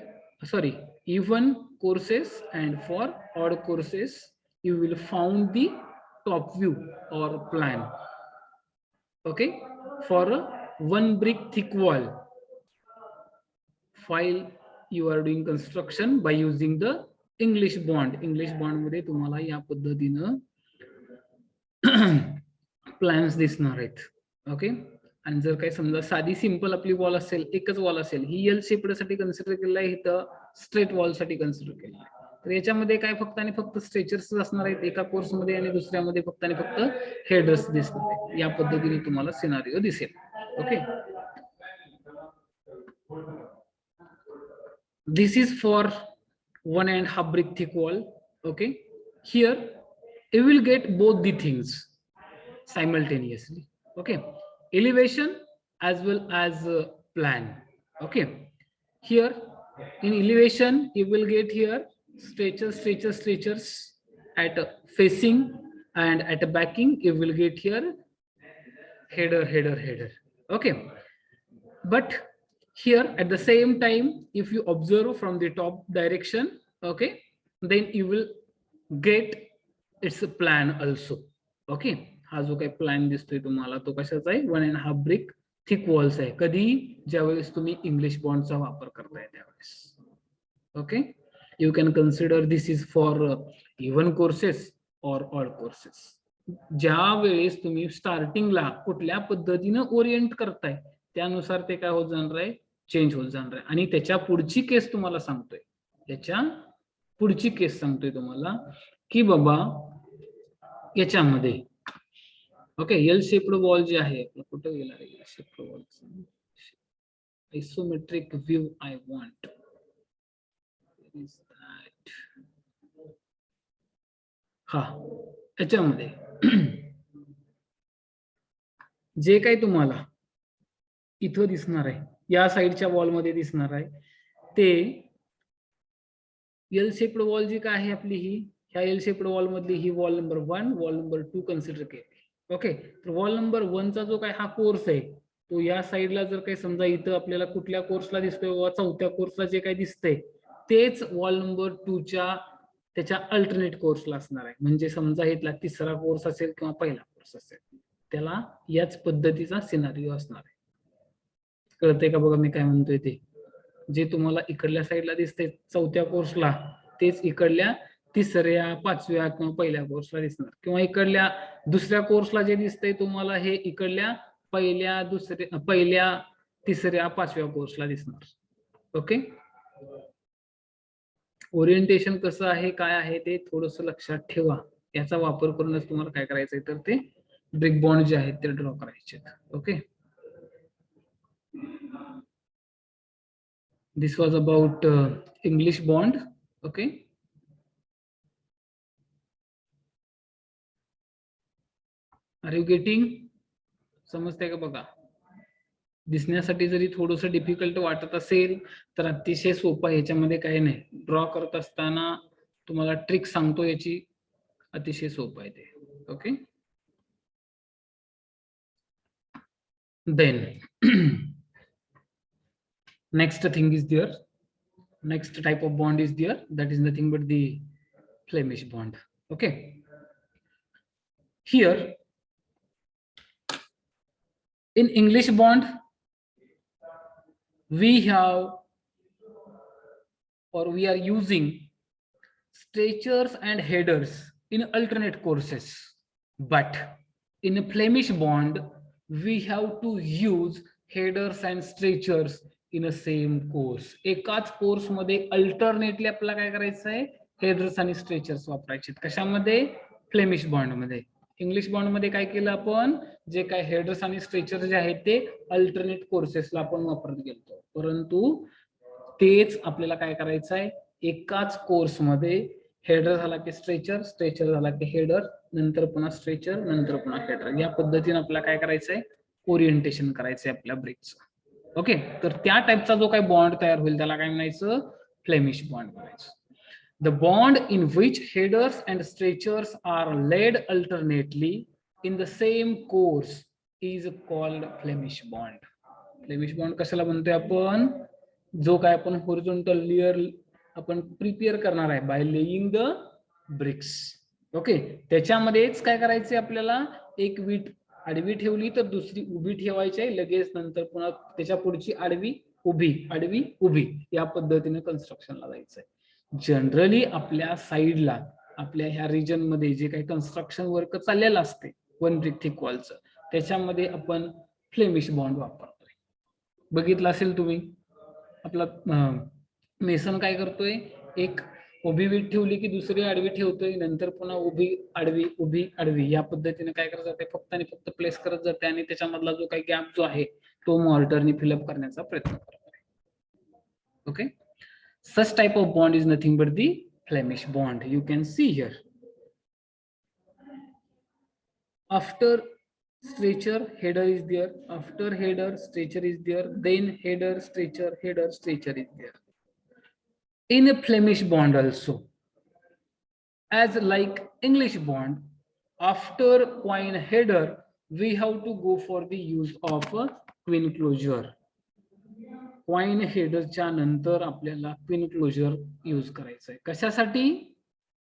even courses, and for odd courses you will found the top view or plan. Okay, for a 1 brick thick wall, while you are doing construction by using the English bond. English bond मध्ये तुम्हाला या पद्धतीनं plans दिसणार आहेत. Okay, आणि जर काही समजा साधी सिंपल आपली वॉल असेल, एकच वॉल असेल, ही एल शेप्ड साठी कन्सिडर केलेलं आहे, इथं स्ट्रेट वॉल साठी कन्सिडर केलेलं आहे. तर याच्यामध्ये काय फक्त आणि फक्त स्ट्रेचर्स असणार आहेत एका कोर्स मध्ये आणि दुसऱ्यामध्ये फक्त आणि फक्त हेडर्स दिसणार आहेत. या पद्धतीने तुम्हाला सिनारिओ दिसेल. Okay, this is for 1.5 brick thick wall. Okay, here you will get both the things simultaneously. Okay, elevation as well as plan. Okay, here in elevation you will get here stretchers at facing, and at backing you will get here header. Okay, but here at the same time if you observe from the top direction, okay, then you will get its plan also. Okay, हा जो काही plan दिसतोय तुम्हाला तो कशाचा आहे? 1.5 brick thick walls आहे. कधी? ज्यावेळेस तुम्ही इंग्लिश बॉन्डचा वापर करताय त्यावेळेस. Okay, you can consider this is for even courses or odd courses. ज्या वेळेस तुम्ही स्टार्टिंगला कुठल्या पद्धतीनं ओरिएंट करताय त्यानुसार ते काय होत जाणार आहे? चेंज होत जाणार आहे. आणि त्याच्या पुढची केस तुम्हाला सांगतोय, त्याच्या पुढची केस सांगतोय तुम्हाला की बाबा याच्यामध्ये ओके एल शेप्ड वॉल जे आहे, कुठे गेला रे L shaped wall? Isometric view I want. हा, याच्यामध्ये जे काही तुम्हाला इथं दिसणार आहे, या साईडच्या वॉल मध्ये दिसणार आहे ते एल शेप्ड वॉल जी काय आहे आपली, ही ह्या एल शेप्ड वॉल मधली ही wall number 1, wall number 2 consider केली. ओके, तर वॉल नंबर 1 चा जो काय हा कोर्स आहे तो या साईडला जर काही समजा इथं आपल्याला कुठल्या कोर्सला दिसतोय व चौथ्या कोर्सला जे काही दिसतंय तेच वॉल नंबर 2 च्या त्याच्या अल्टरनेट कोर्सला असणार आहे. म्हणजे समजा इथला तिसरा कोर्स असेल किंवा पहिला कोर्स असेल त्याला याच पद्धतीचा सिनारिओ असणार आहे. कळतंय का बघा मी काय म्हणतोय ते? जे तुम्हाला इकडल्या साईडला दिसतंय चौथ्या कोर्सला तेच इकडल्या तिसऱ्या, पाचव्या किंवा पहिल्या कोर्सला दिसणार, किंवा इकडल्या दुसऱ्या कोर्सला जे दिसतंय तुम्हाला हे इकडल्या पहिल्या, तिसऱ्या, पाचव्या कोर्सला दिसणार. ओके, ओरिएंटेशन कसं आहे काय आहे ते थोडंसं लक्षात ठेवा. याचा वापर करूनच तुम्हाला काय करायचंय तर ते ब्रिक बॉन्ड जे आहेत ते ड्रॉ करायचे. Okay, this was about English bond. Okay, are you getting? समजतंय का बघा? दिसण्यासाठी जरी थोडंसं डिफिकल्ट वाटत असेल तर अतिशय सोपं, ह्याच्यामध्ये काही नाही. ड्रॉ करत असताना तुम्हाला ट्रिक सांगतो याची, अतिशय सोपं आहे ते. Okay, then next thing is there, next type of bond is there, that is nothing but the Flemish bond. Okay, here in English bond we have or we are using stretchers and headers in alternate courses, but in a Flemish bond we have to use headers and stretchers in a same course. एकाच course मध्ये alternately आपल्याला काय करायचं आहे, headers आणि stretchers वापरायचे. कशामध्ये? Flemish bond मध्ये. इंग्लिश बॉन्ड मध्ये काय केलं आपण, जे काय हेडर्स आणि स्ट्रेचर जे आहेत ते अल्टरनेट कोर्सेसला आपण वापरत गेलो, परंतु तेच आपल्याला काय करायचं आहे, एकाच कोर्स मध्ये हेडर झाला की स्ट्रेचर, स्ट्रेचर झाला की हेडर, नंतर पुन्हा स्ट्रेचर, नंतर पुन्हा हेडर, या पद्धतीने आपल्याला काय करायचंय, ओरिएंटेशन करायचंय आपल्या ब्रिकचं. ओके, तर त्या टाइपचा जो काही बॉन्ड तयार होईल त्याला काय म्हणायचं, फ्लेमिश बॉन्ड म्हणायचं. The bond in which headers and stretchers are laid alternately in the same course is called Flemish bond. Flemish bond कशाला म्हणतोय आपण, जो काय आपण होरिझोंटल लेयर आपण प्रिपेअर करणार आहे by laying the bricks. Okay, त्याच्यामध्येच काय करायचंय आपल्याला, एक वीट आडवी ठेवली तर दुसरी उभी ठेवायची आहे लगेच, नंतर पुन्हा त्याच्या पुढची आडवी उभी, आडवी उभी, या पद्धतीने कन्स्ट्रक्शनला जायचंय. जनरली आपल्या साईडला आपल्या ह्या रिजन मध्ये जे काही कन्स्ट्रक्शन वर्क चाललेलं असते वन ब्रिक थिक वॉलचं, त्याच्यामध्ये आपण फ्लेमिश बॉन्ड वापरतोय. बघितलं असेल तुम्ही, आपला मेसन काय करतोय, एक उभी वीट ठेवली की दुसरी आडवी ठेवतोय, नंतर पुन्हा उभी आडवी उभी आडवी, या पद्धतीने काय करत जाते, फक्त आणि फक्त प्लेस करत जाते आणि त्याच्यामधला जो काही गॅप जो आहे तो मॉर्टरने फिलअप करण्याचा प्रयत्न करतोय. Okay, such type of bond is nothing but the Flemish bond. You can see here. After stretcher, header is there. After header, stretcher is there. Then header, stretcher, is there. In a Flemish bond also, as like English bond, after coin header, we have to go for the use of a twin closure. Quoin हेडरच्या नंतर आपल्याला queen closure use करायचं आहे. कशासाठी?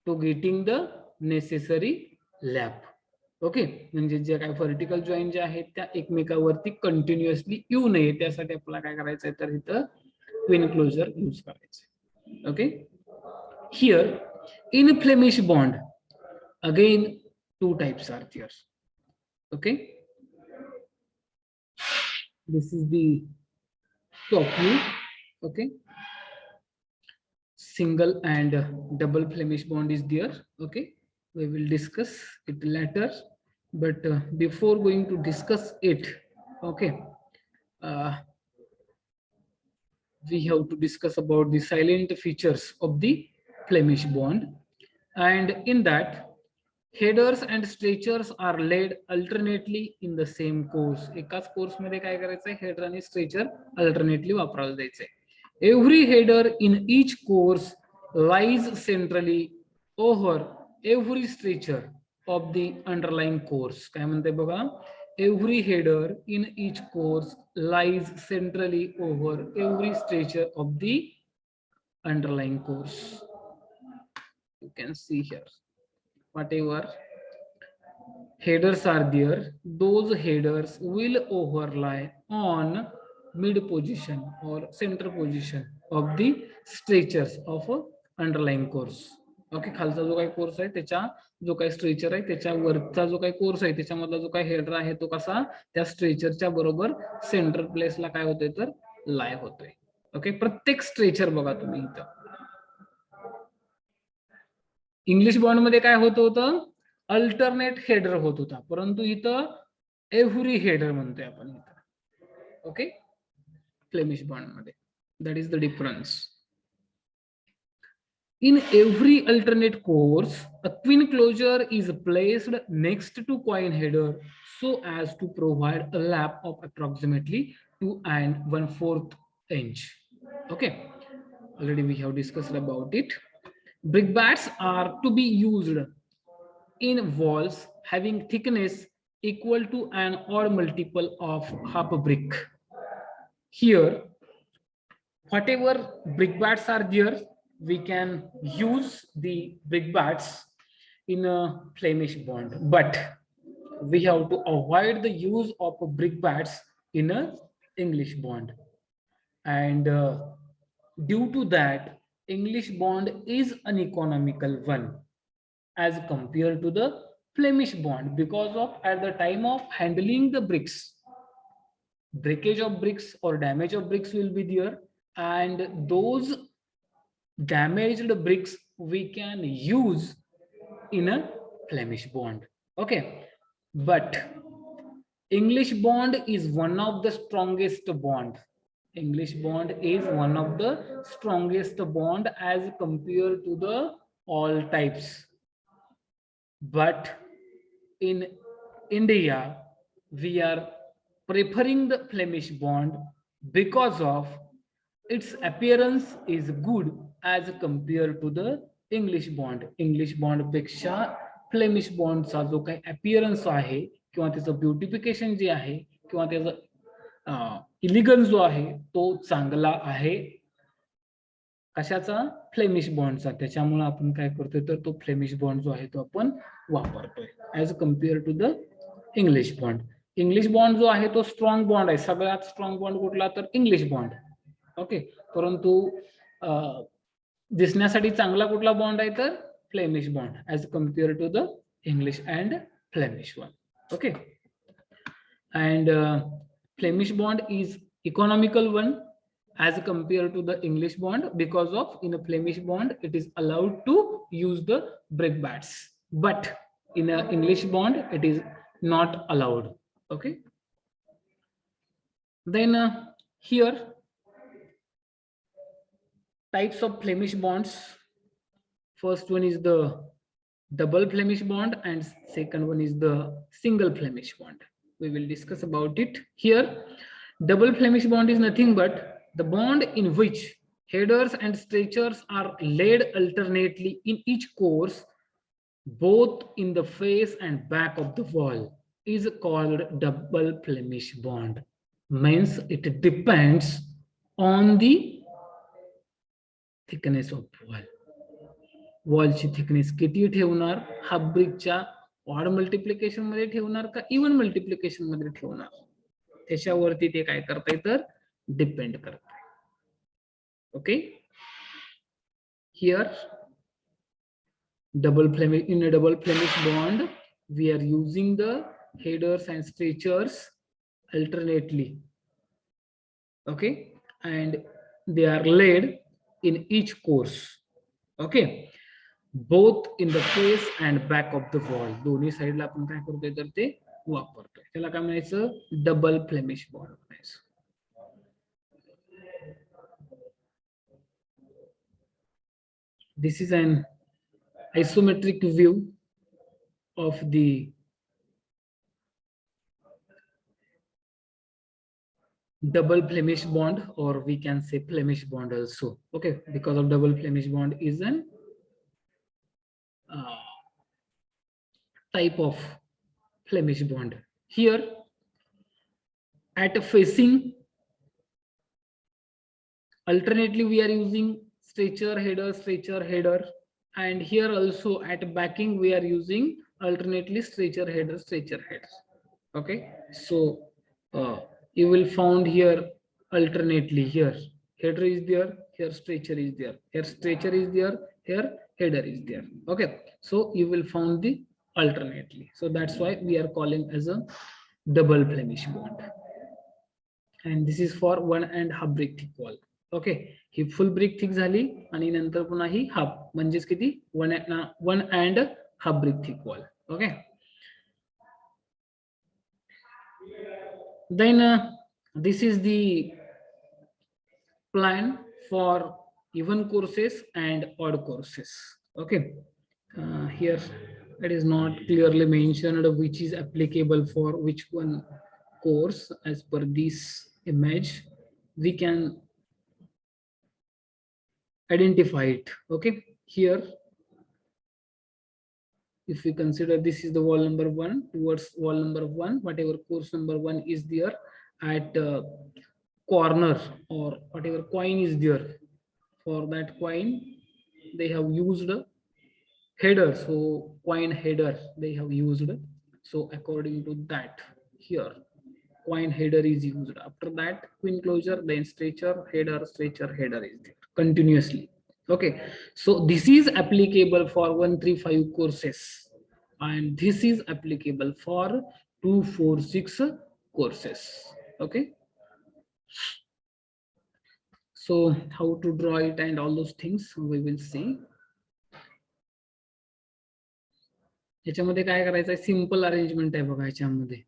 To getting the necessary lap. Okay, म्हणजे जे काय vertical joint जे आहेत त्या एकमेकावरती कंटिन्युअसली येऊ नये त्यासाठी आपल्याला काय करायचं आहे, तर इथं क्वीन क्लोजर यूज करायचं. Okay, here in Flemish bond again two types are here. Okay, this is the top view. Okay, single and double Flemish bond is there. Okay, we will discuss it later, but before going to discuss it, okay, we have to discuss about the silent features of the Flemish bond, and in that headers and stretchers are laid alternately in the same course. एकाच course मध्ये काय करायचंय, header आणि stretcher alternately वापरायला द्यायचंय. Every header in each course lies centrally over every stretcher of the underlying course. काय म्हणते बघा, every header in each course lies centrally over every structure of the underlying course. You can see here, whatever headers are there, those headers will overlie on mid position or center position of the structures of a underlying course. Okay, खालचा जो काही course आहे त्याच्या जो काही stretcher आहे त्याच्या वरचा जो काही कोर्स आहे त्याच्यामधला जो काही हेडर आहे तो कसा त्या स्ट्रेचरच्या बरोबर सेंटर प्लेसला काय होतोय तर लाय होतोय. ओके, प्रत्येक स्ट्रेचर बघा तुम्ही इथं इंग्लिश बॉन्ड मध्ये काय होत होतं, अल्टरनेट हेडर होत होता, परंतु इथं एव्हरी हेडर म्हणतोय आपण इथं. ओके, फ्लेमिश बॉन्ड मध्ये that is the difference. In every alternate course, a twin closure is placed next to coin header so as to provide a lap of approximately 2 and 1/4 inch. Okay, already we have discussed about it. Brickbats are to be used in walls having thickness equal to an odd multiple of half a brick. Here, whatever brickbats are there, we can use the brickbats in a Flemish bond, but we have to avoid the use of brickbats in a English bond. And due to that, English bond is an economical one as compared to the Flemish bond, because of at the time of handling the bricks, breakage of bricks or damage of bricks will be there, and those damaged bricks we can use in a Flemish bond. Okay, but English bond is one of the strongest bond. English bond is one of the strongest bond as compared to the all types. But in India, we are preferring the Flemish bond because of its appearance is good as compared to the English bond. English bond पेक्षा Flemish bond चा जो काही appearance आहे किंवा त्याचं beautification जे आहे किंवा त्याचा इलिगन्स जो आहे तो चांगला आहे. कशाचा? फ्लेमिश बॉन्डचा. त्याच्यामुळे आपण काय करतोय तर तो फ्लेमिश बॉन्ड जो आहे तो आपण वापरतोय as compare to the English bond. English bond जो आहे तो स्ट्रॉंग बॉन्ड आहे, सगळ्यात स्ट्रॉंग बॉन्ड कुठला तर इंग्लिश बॉन्ड. ओके, परंतु दिसण्यासाठी चांगला कुठला बॉन्ड आहे तर Flemish bond as compare to the English and Flemish one. Okay, and Flemish bond is economical one as compared to the English bond, because of in a Flemish bond it is allowed to use the brickbats, but in a English bond it is not allowed. Okay, then here types of Flemish bonds. First one is the double Flemish bond and second one is the single Flemish bond. We will discuss about it here. Double Flemish bond is nothing but the bond in which headers and stretchers are laid alternately in each course, both in the face and back of the wall, is called double Flemish bond. Means it depends on the thickness of wall. Wall ची thickness किती ठेवणार, half ब्रिकच्या odd multiplication मध्ये ठेवणार का even multiplication मध्ये ठेवणार, त्याच्यावरती ते काय करताय तर डिपेंड करताय. Okay, here double Flemish, in a double Flemish bond we are using the headers and stretchers alternately. Okay, and they are laid in each course. Okay, both in the face and back of the wall. दोन्ही साइडला आपण काय करतोय तर ते वापरतोय. त्याला काय म्हणायचं, डबल फ्लेमिश बॉन्ड म्हणायचं. This is an isometric view of the double Flemish bond, or we can say Flemish bond also. Okay, because of double Flemish bond is an type of Flemish bond. Here at facing, alternately we are using stretcher header, and here also at backing we are using alternately stretcher header. Okay, so you will found here alternately, here header is there, here stretcher is there, here stretcher is there, here header is there. Okay, so you will found the alternately, so that's why we are calling as a double Flemish bond. And this is for 1.5 brick thick wall. Okay, he full brick thick झाली आणि नंतर पुन्हा ही half, म्हणजेच किती 1.5 brick thick wall. Okay, then this is the plan for even courses and odd courses. Okay, here it is not clearly mentioned which is applicable for which one course. As per this image we can identify it. Okay, here if we consider this is the wall number 1, towards wall number 1, whatever course number 1 is there at corner, or whatever coin is there, for that coin they have used header, so coin header they have used. So according to that, here coin header is used. After that queen closure, then stretcher header is there continuously. Okay, so this is applicable for 135 courses, and this is applicable for 246 courses. Okay, so how to draw it and all those things we will see. याच्यामध्ये काय करायचं, simple arrangement आहे बघा. याच्यामध्ये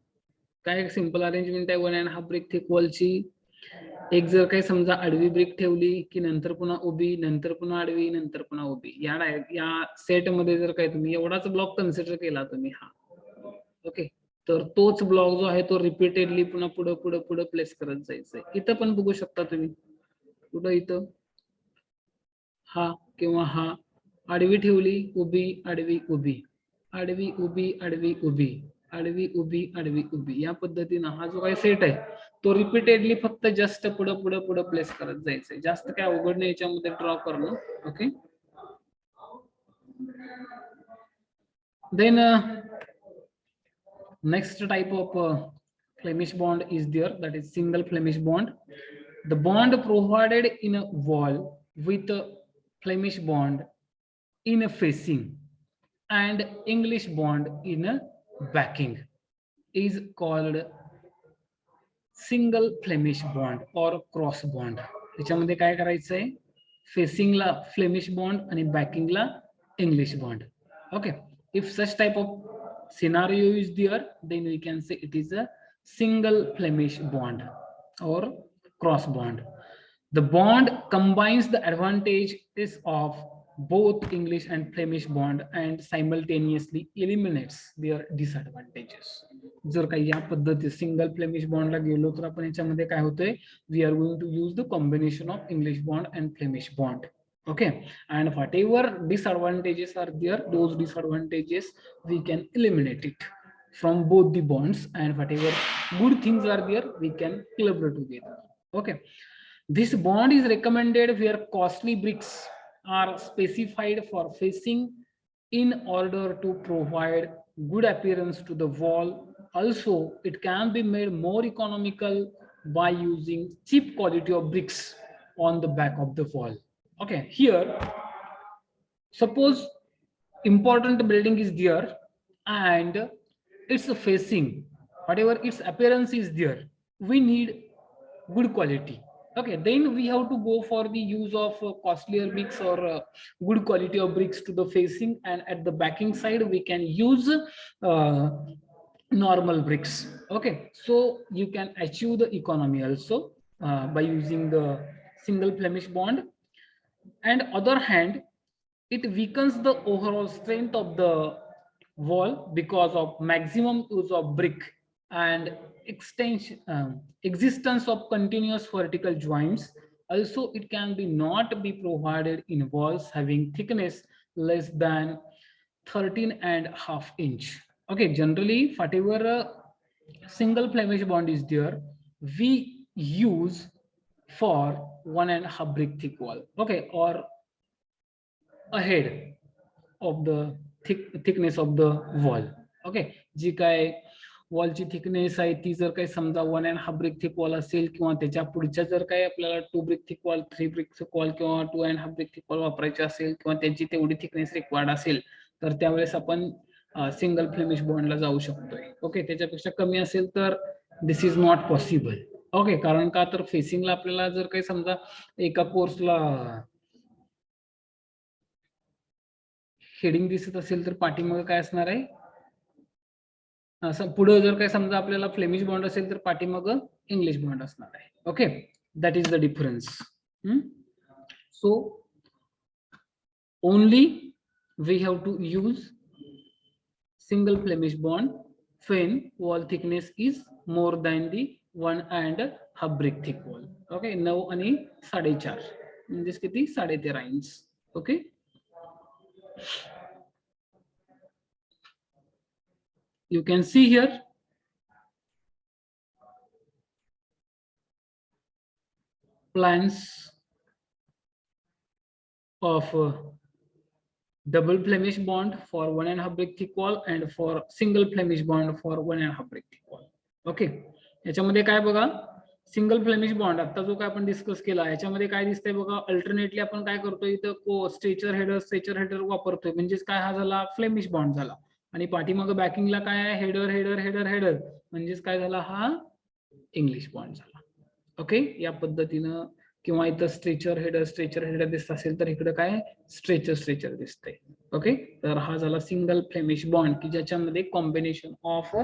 काय simple arrangement आहे, 1.5 brick thick वॉलची एक जर काही समजा आडवी ब्रिक ठेवली की नंतर पुन्हा उभी, नंतर पुन्हा आडवी, नंतर पुन्हा उभी, या सेट मध्ये जर काही तुम्ही एवढाच ब्लॉक कन्सिडर केला तुम्ही हा, ओके, तर तोच ब्लॉक जो आहे तो रिपीटेडली पुन्हा पुढे पुढे पुढे प्लेस करत जायचंय. इथं पण बघू शकता तुम्ही, कुठं इथं हा किंवा हा, आडवी ठेवली उभी आडवी उभी, आडवी उभी आडवी उभी, आडवी उभी आडवी उभी, या पद्धतीनं हा जो काही सेट आहे तो रिपीटेडली फक्त जस्ट पुढे पुढे पुढे प्लेस करत जायचंय. जास्त काय अवघड नाही याच्यामध्ये ड्रॉ करणं. Okay, then next type of Flemish bond is there, that is single Flemish bond. The bond provided in a wall with a Flemish bond in a facing and English bond in a backing is called single Flemish bond or cross bond. त्याच्यामध्ये काय करायचंय, फेसिंगला Flemish bond आणि बॅकिंगला English bond. Okay, if such type of scenario is there, then we can say it is a single Flemish bond or cross bond. The bond combines the advantages of both English and Flemish bond and simultaneously eliminates their disadvantages. जर काही या पद्धती single Flemish बॉन्डला गेलो तर आपण याच्यामध्ये काय होतंय, we are going to use the combination of English bond and Flemish bond. Okay, and whatever disadvantages are there, those disadvantages we can eliminate it from both the bonds, and whatever good things are there we can collaborate together. Okay, this bond is recommended where costly bricks are specified for facing in order to provide good appearance to the wall. Also, it can be made more economical by using cheap quality of bricks on the back of the wall. Okay, here suppose important building is there and it's a facing, whatever its appearance is there, we need good quality. Okay, then we have to go for the use of costlier bricks or good quality of bricks to the facing, and at the backing side we can use normal bricks. Okay, so you can achieve the economy also by using the single Flemish bond. And other hand, it weakens the overall strength of the wall because of maximum use of brick and existence of continuous vertical joints. Also, it can be not be provided in walls having thickness less than 13.5 inch. Okay, generally, whatever a single Flemish bond is there, we use for 1.5 brick thick wall. Okay, or ahead of the thickness of the wall. Okay, जी काय वॉलची thickness आहे ती जर काही समजा 1.5 brick thick wall असेल किंवा त्याच्या पुढच्या जर काही आपल्याला 2 brick thick wall 3 brick thick wall किंवा 2.5 ब्रिक थिक वॉल वापरायचे असेल किंवा त्यांची तेवढी थिकनेस रिक्वायर्ड असेल तर त्यावेळेस आपण सिंगल फ्लेमिश बॉन्डला जाऊ शकतोय. ओके, त्याच्यापेक्षा कमी असेल तर this is not possible. Okay, कारण का तर फेसिंगला आपल्याला जर काही समजा एका कोर्सला हेडिंग दिसत असेल तर पाठीमागे काय असणार आहे, असं पुढे जर काही समजा आपल्याला फ्लेमिश बॉन्ड असेल तर पाठीमागे इंग्लिश बॉन्ड असणार आहे. Okay, that is the difference. So only we have to use single Flemish bond when wall thickness is more than the 1.5 brick thick wall. Okay, 9 आणि 4.5 म्हणजेच किती 13.5 inch. Okay, you can see here plans of double Flemish bond for 1.5 brick thick wall and for single Flemish bond for 1.5 brick thick wall. Okay, याच्यामध्ये काय बघा, single Flemish bond आता जो काय आपण डिस्कस केला याच्यामध्ये काय दिसतंय बघा, अल्टरनेटली आपण काय करतोय इथं स्ट्रेचर हेडर वापरतोय, म्हणजेच काय हा झाला फ्लेमिश बॉन्ड झाला आणि पाठीमागे बॅकिंगला काय आहे हेडर हेडर हेडर हेडर म्हणजेच काय झाला हा इंग्लिश बॉन्ड झाला. ओके, या पद्धतीनं किंवा इथं स्ट्रेचर हेडर दिसत असेल तर इकडे काय स्ट्रेचर दिसतंय. ओके, तर हा झाला सिंगल फ्लेमिश बॉन्ड की ज्याच्यामध्ये कॉम्बिनेशन ऑफ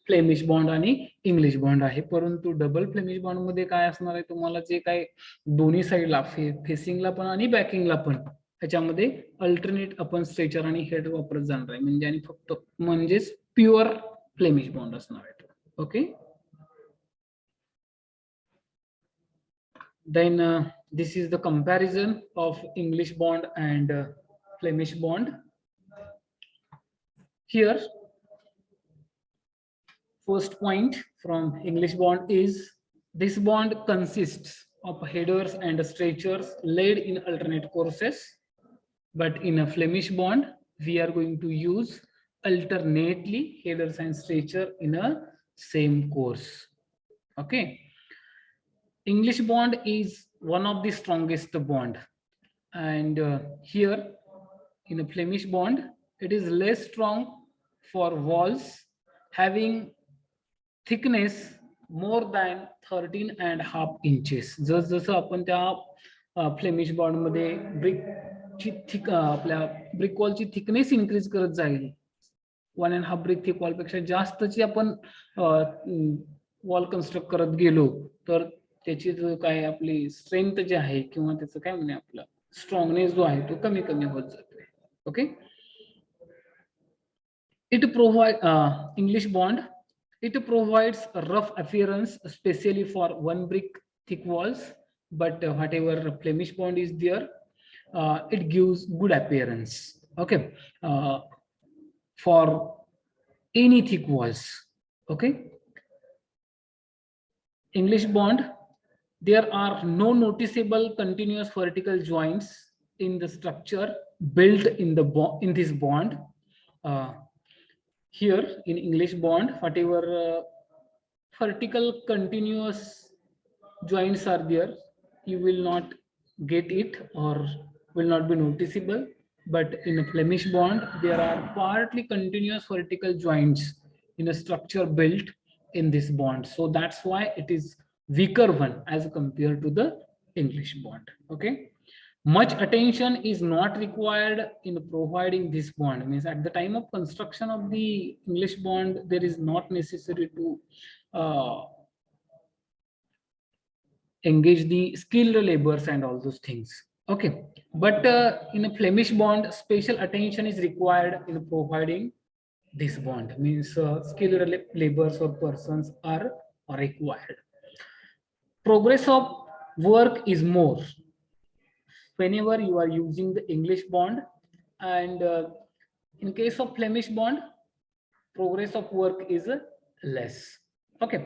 फ्लेमिश बॉन्ड आणि इंग्लिश बॉन्ड आहे. परंतु डबल फ्लेमिश बॉन्ड मध्ये काय असणार आहे, तुम्हाला जे काय दोन्ही साईडला फेसिंगला पण आणि बॅकिंगला पण त्याच्यामध्ये अल्टरनेट आपण स्ट्रेचर आणि हेड वापरत जाणार आहे, म्हणजे आणि फक्त म्हणजेच प्युअर फ्लेमिश बॉन्ड असणार आहे. Okay, then this is the comparison of English bond and Flemish bond. Here first point from English bond is this bond consists of headers and stretchers laid in alternate courses, but in a Flemish bond we are going to use alternately headers and stretcher in a same course. Okay, English bond is one of the strongest bond, and here in a Flemish bond it is less strong for walls having thickness more than 13.5 inches. जसं आपण त्या Flemish bond मध्ये आपल्या brick वॉलची thickness increase करत जाईल, 1.5 brick thick wall पेक्षा जास्तची आपण wall construct करत गेलो तर त्याची जो काय आपली स्ट्रेंथ जे आहे किंवा त्याचं काय म्हणे आपलं स्ट्रॉंगनेस जो आहे तो कमी कमी होत जातोय. Okay, it provide English bond, it provides a rough appearance especially for 1 brick thick walls, but whatever Flemish bond is there, it gives good appearance. Okay, for any thick walls. Okay, English bond, there are no noticeable continuous vertical joints in the structure built in the in this bond. Here in English bond, whatever vertical continuous joints are there, you will not get it or will not be noticeable. But in a Flemish bond, there are partly continuous vertical joints in a structure built in this bond. So that's why it is weaker one as compared to the English bond. Okay, much attention is not required in providing this bond. Means at the time of construction of the English bond, there is not necessary to engage the skilled laborers and all those things. Okay, but in a Flemish bond, special attention is required in providing this bond. Means skilled laborers or persons are required. Progress of work is more whenever you are using the English bond, and in case of Flemish bond, progress of work is less. Okay.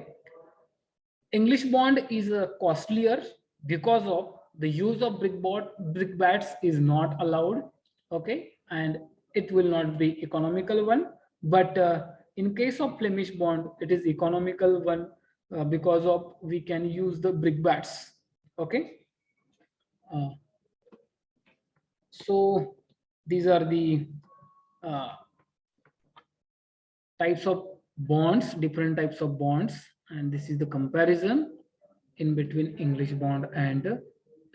English bond is costlier because of the use of brickbats is not allowed. Okay, and it will not be economical one. But in case of Flemish bond, it is economical one because of we can use the brickbats. Okay. So these are the types of bonds, different types of bonds, and this is the comparison in between English bond and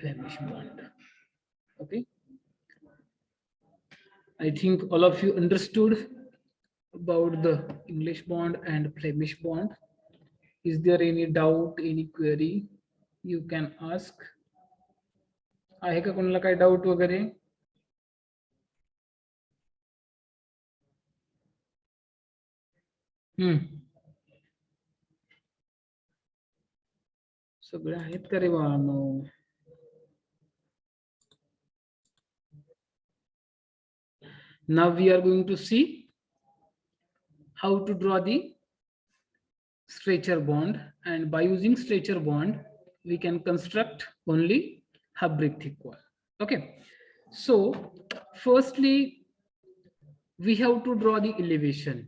Flemish bond. Okay, I think all of you understood about the English bond and Flemish bond. Is there any doubt, any query you can ask? आहे का कोणाला काय doubt वगैरे? सगळे आहेत का रे बाळांनो? Now we are going to see how to draw the stretcher bond, and by using stretcher bond we can construct only half brick thick wall. Okay, so firstly we have to draw the elevation,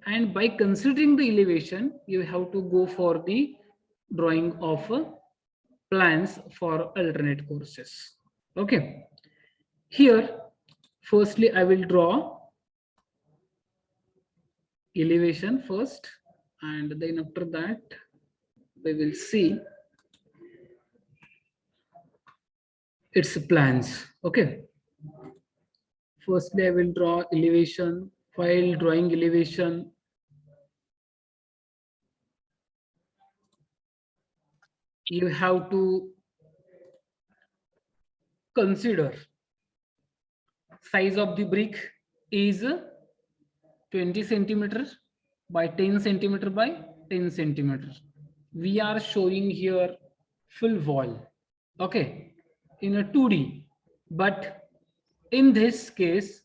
and by considering the elevation you have to go for the drawing of plans for alternate courses. Okay, here firstly I will draw elevation first, and then after that we will see its plans. Okay, firstly I will draw elevation. While drawing elevation, you have to consider size of the brick is 20 centimeters by 10 centimeter by 10 centimeters. We are showing here full wall, okay, in a 2D, but in this case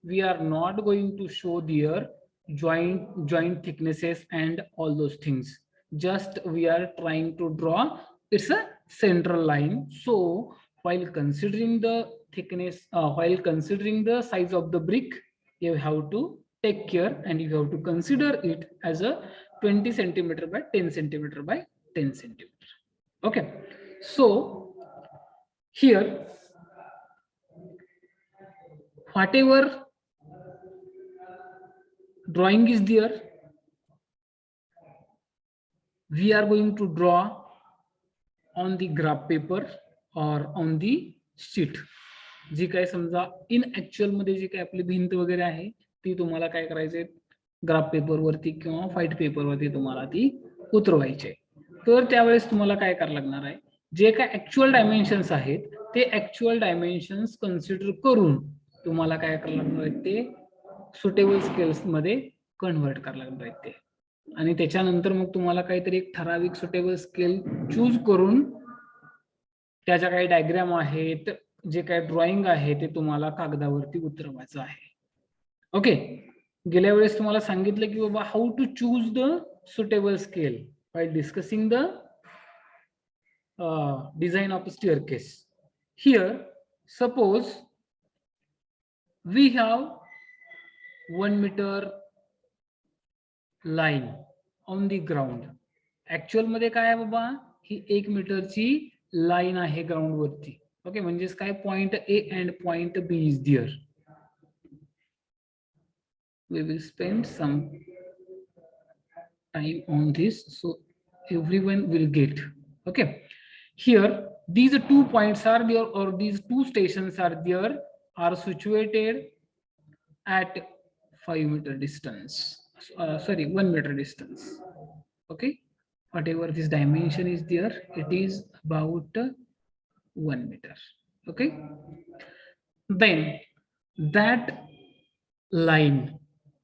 we are not going to show their joint thicknesses and all those things. Just we are trying to draw it's a central line. So while considering the thickness, while considering the size of the brick, you have to take care and you have to consider it as a 20 centimeter by 10 centimeter by 10 centimeter. Okay, so here whatever drawing is there, we are going to draw on the graph paper or on the sheet. जी काय समजा इन actual मध्ये जी काय आपली भिंत वगैरे आहे ती तुम्हाला काय करायचे ग्राफ पेपर वरती किंवा व्हाईट पेपर वरती तुम्हाला ती उतरवायची आहे. तर त्यावेळेस तुम्हाला काय करायला लागणार आहे, जे काय ऍक्च्युअल डायमेन्शन्स आहेत ते ऍक्च्युअल डायमेन्शन्स कन्सिडर करून तुम्हाला काय करायला लागणार आहे, ते सुटेबल स्केल्स मध्ये कन्व्हर्ट करायला लागणार आहे ते. आणि त्याच्यानंतर मग तुम्हाला काहीतरी एक ठराविक सुटेबल स्केल चूज करून त्याच्या काही डायग्राम आहेत, जे काय ड्रॉइंग आहे ते तुम्हाला कागदावरती उतरवायचं आहे. ओके, गेल्या वेळेस तुम्हाला सांगितलं की बाबा how to choose the suitable scale while discussing the design of staircase. Here suppose we have 1 meter line on the ground. Actual मध्ये काय आहे बाबा, ही 1 मीटरची लाईन आहे ग्राउंड वरती. ओके, म्हणजेच काय point A and point B is there. We will spend some time on this so everyone will get. Okay, here these 2 points are there or these 2 stations are there, are situated at 5 meter distance. Sorry, 1 meter distance. Okay, whatever this dimension is there, it is about 1 meter. Okay, then that line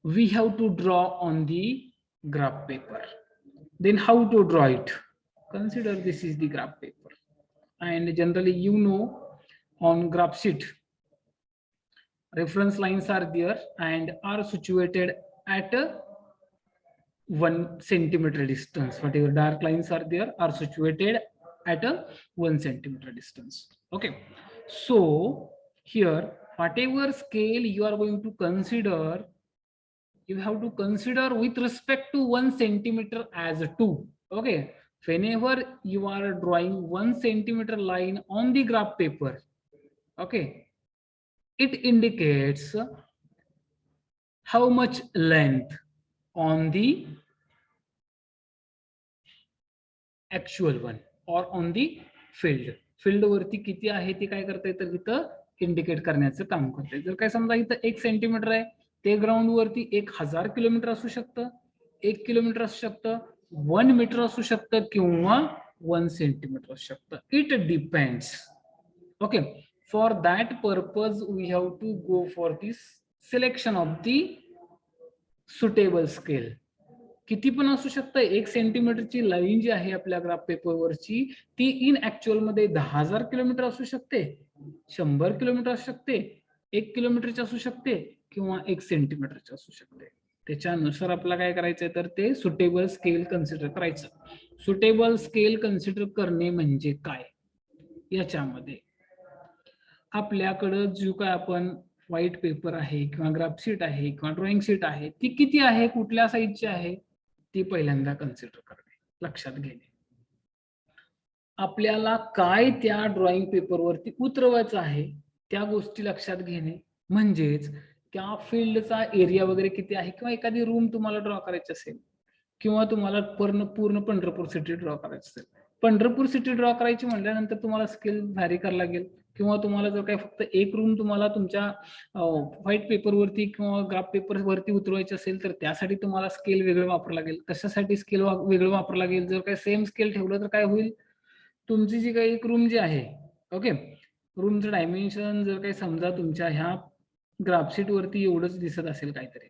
we have to draw on the graph paper. Then how to draw it? Consider this is the graph paper, and generally you know on graph sheet reference lines are there and are situated at 1 centimeter distance. Whatever dark lines are there are situated at a 1 centimeter distance. Okay, so here whatever scale you are going to consider, you have to consider with respect to 1 centimeter as 2. Okay, whenever you are drawing 1 centimeter line on the graph paper, okay, it indicates how much length on the actual one or on the field वरती किती आहे ते काय करता येतं इथं indicate करण्याचं काम करते. जर काय समजा इथं 1 सेंटीमीटर आहे, ते ग्राउंड वरती 1000 किलोमीटर असू शकतं, 1 किलोमीटर असू शकतं, 1 मीटर असू शकतं किंवा 1 सेंटीमीटर असू शकतं. It depends. Okay, for that purpose we have to go for this selection of the suitable scale. किती पण असू शकतं. 1 सेंटीमीटरची लाईन जी आहे आपल्या ग्राफ पेपरवरची ती इन ऍक्च्युअल मध्ये 10,000 किलोमीटर असू शकते, 100 किलोमीटर असू शकते, 1 किलोमीटरची असू शकते किंवा 1 सेंटीमीटरची असू शकते. त्याच्यानुसार आपल्याला काय करायचंय तर ते सुटेबल स्केल कन्सिडर करायचं. सुटेबल स्केल कन्सिडर करणे म्हणजे काय, याच्यामध्ये आपल्याकडं जो काय आपण व्हाईट पेपर आहे किंवा ग्राफ शीट आहे किंवा ड्रॉइंग शीट आहे ती किती आहे, कुठल्या साईजची आहे ती पहिल्यांदा कन्सिडर करणे, लक्षात घेणे. आपल्याला काय त्या ड्रॉइंग पेपरवरती उतरवायचं आहे त्या गोष्टी लक्षात घेणे, म्हणजेच त्या फील्डचा एरिया वगैरे किती आहे, किंवा एखादी रूम तुम्हाला ड्रॉ करायची असेल किंवा तुम्हाला पूर्ण पंढरपूर सिटी ड्रॉ करायची असेल. पंढरपूर सिटी ड्रॉ करायची म्हटल्यानंतर तुम्हाला स्केल व्हॅरी करायला लागेल, किंवा तुम्हाला जर काही फक्त एक रूम तुम्हाला तुमच्या व्हाईट पेपरवरती किंवा ग्राफ पेपरवरती उतरवायची असेल तर त्यासाठी तुम्हाला स्केल वेगळं वापरावं लागेल. कशासाठी स्केल वेगळं वापरावं लागेल, जर काही सेम स्केल ठेवलं तर काय होईल, तुमची जी काही एक रूम जी आहे, ओके, रूमचं डायमेन्शन जर काही समजा तुमच्या ह्या ग्राफशीट वरती एवढंच दिसत असेल काहीतरी,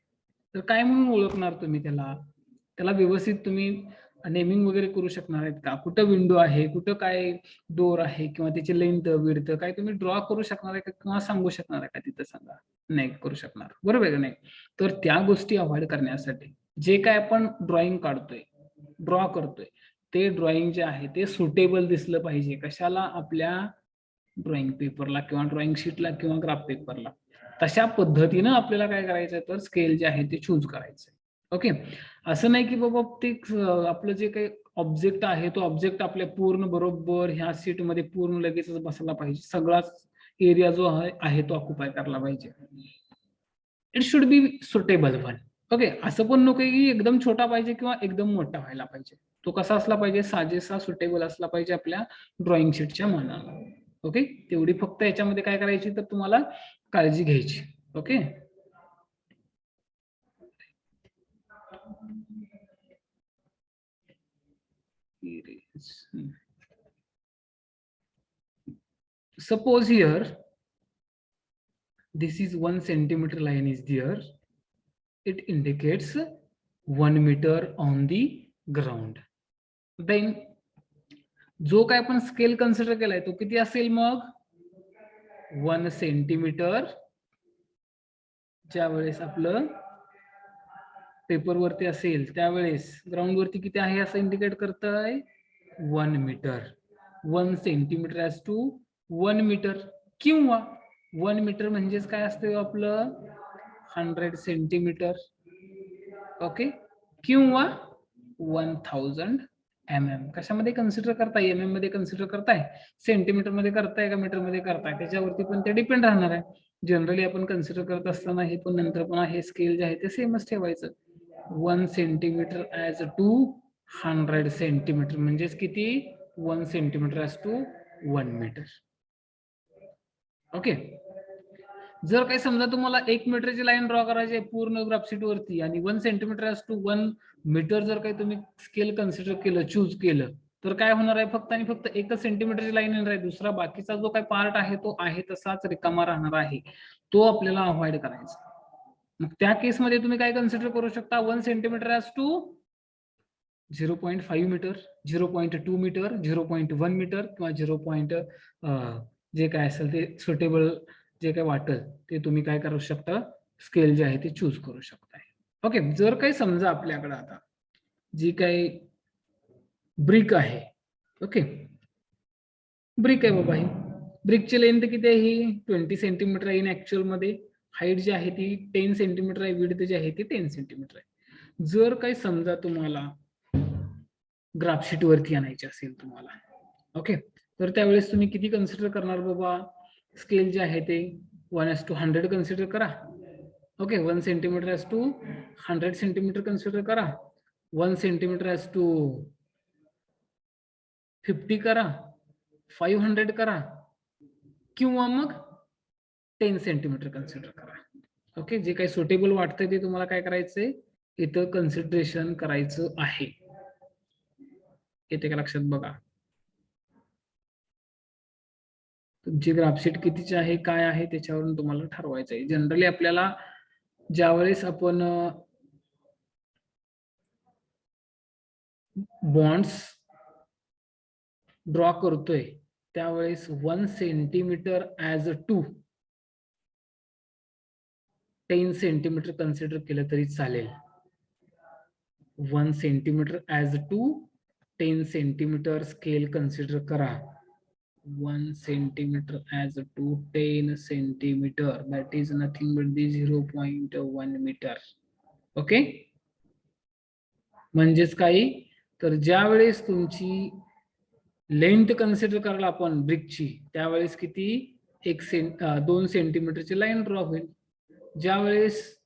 तर काय म्हणून ओळखणार तुम्ही त्याला व्यवस्थित तुम्ही नेमिंग वगैरे करू शकणार आहेत का, कुठं विंडो आहे, कुठं काय डोर आहे किंवा त्याची लेंथ विड्थ काय तुम्ही ड्रॉ करू शकणार आहे का किंवा सांगू शकणार आहे का, तिथं सांगा, नाही करू शकणार, बरोबर आहे का नाही. तर त्या गोष्टी अवॉइड करण्यासाठी जे काय आपण ड्रॉइंग काढतोय, ड्रॉ करतोय, ते ड्रॉइंग जे आहे ते सुटेबल दिसलं पाहिजे. कशाला, आपल्या ड्रॉइंग पेपरला किंवा ड्रॉइंग शीटला किंवा ग्राफ पेपरला. तशा पद्धतीनं आपल्याला काय करायचंय तर स्केल जे आहे ते चूज करायचंय. ओके, असं नाही की बाबा ते आपलं जे काही ऑब्जेक्ट आहे तो ऑब्जेक्ट आपल्या पूर्ण बरोबर ह्या सीट मध्ये पूर्ण लगेचच बसला पाहिजे, सगळाच एरिया जो आहे तो ऑक्युपाय करायला पाहिजे. It should be suitable one. Okay, असं पण नको की एकदम छोटा पाहिजे किंवा एकदम मोठा व्हायला पाहिजे. तो कसा असला पाहिजे, साजेसा सुटेबल असला पाहिजे आपल्या ड्रॉइंग शीटच्या मानाला. ओके, तेवढी फक्त याच्यामध्ये काय करायची तर तुम्हाला काळजी घ्यायची. Okay, suppose here this is 1 centimeter line is there, it indicates 1 meter on the ground. Then जो काय आपण स्केल कन्सिडर केलाय तो किती असेल मग 1 सेंटीमीटर. ज्या वेळेस आपलं पेपर वरती असेल त्यावेळेस ग्राउंड वरती किती आहे असं इंडिकेट करताय 1 metre. 1 centimetre as to 1 metre, किंवा 1 मीटर म्हणजेच काय असतं आपलं 100 सेंटीमीटर. ओके, किंवा 1000 mm. कशामध्ये कन्सिडर करताय, एमएम मध्ये कन्सिडर करताय, सेंटीमीटर मध्ये करताय का मीटर मध्ये करताय, त्याच्यावरती पण ते डिपेंड राहणार आहे. जनरली आपण कन्सिडर करत असताना हे पण नंतर पण हे स्केल जे आहे ते सेमच ठेवायचं. 1 सेंटीमीटर ऍज टू 100 सेंटीमीटर म्हणजेच किती 1 centimetre as to 1 metre. Okay, जर काही समजा तुम्हाला 1 मीटरची लाईन ड्रॉ करायची आहे पूर्ण ग्राफशीट वरती आणि 1 सेंटीमीटर ऍज टू 1 मीटर जर काही तुम्ही स्केल कन्सिडर केलं, चूज केलं, तर काय होणार आहे, फक्त आणि फक्त 1 सेंटीमीटरची लाईन येणार आहे. दुसरा बाकीचा जो काही पार्ट आहे तो आहे तसाच रिकामा राहणार आहे, तो आपल्याला अवॉइड करायचा. मग त्या केसमध्ये तुम्ही काय कन्सिडर करू शकता, 1 centimetre as to 0.5 metre, 0.2 metre, 0.1 metre किंवा 0. जे काय असेल ते सुटेबल जे काय वाटेल ते तुम्ही काय करू शकता, स्केल जे आहे ते चूज करू शकता. ओके, जर काही समजा आपल्याकडे आता जी काही ब्रिक आहे, ओके, ब्रिक आहे बाबा, ही ब्रिकची लेंथ किती आहे? ही 20 सेंटीमीटर आहे इन ऍक्च्युअल मध्ये. हाईट जी आहे ती 10 सेंटीमीटर आहे, विड्थ जी आहे ती 10 सेंटीमीटर आहे. जर काही समजा तुम्हाला ग्राफशीट वरती आणायची असेल तुम्हाला, ओके, तर त्यावेळेस तुम्ही किती कन्सिडर करणार बाबा? स्केल जे आहे ते 1:100 कन्सिडर करा, okay. 1 centimetre as to 100 centimetre consider करा, 1 सेंटीमीटर ॲज टू 50 करा, 500 करा, किंवा मग 10 सेंटीमीटर कन्सिडर करा, ओके. जे काही सुटेबल वाटतंय ते तुम्हाला काय करायचंय इथं कन्सिडरेशन करायचं आहे. येते का लक्षात? बघा, तुमची ग्राफशीट कितीची आहे काय आहे त्याच्यावरून तुम्हाला ठरवायचं आहे. जनरली आपल्याला ज्यावेळेस आपण बॉन्ड्स ड्रॉ करतोय त्यावेळेस 1 centimetre as to 10 centimetre consider केलं तरी चालेल. 1 centimetre as to 10 centimetre scale consider करा. 1 centimetre as to 10 centimetre, that is nothing but the 0.1 metre, okay. म्हणजेच काही, तर ज्या वेळेस तुमची लेंथ कन्सिडर करायला आपण ब्रिकची त्यावेळेस किती 2 सेंटीमीटरची लाईन ड्रॉ होईल. ज्यावेळेस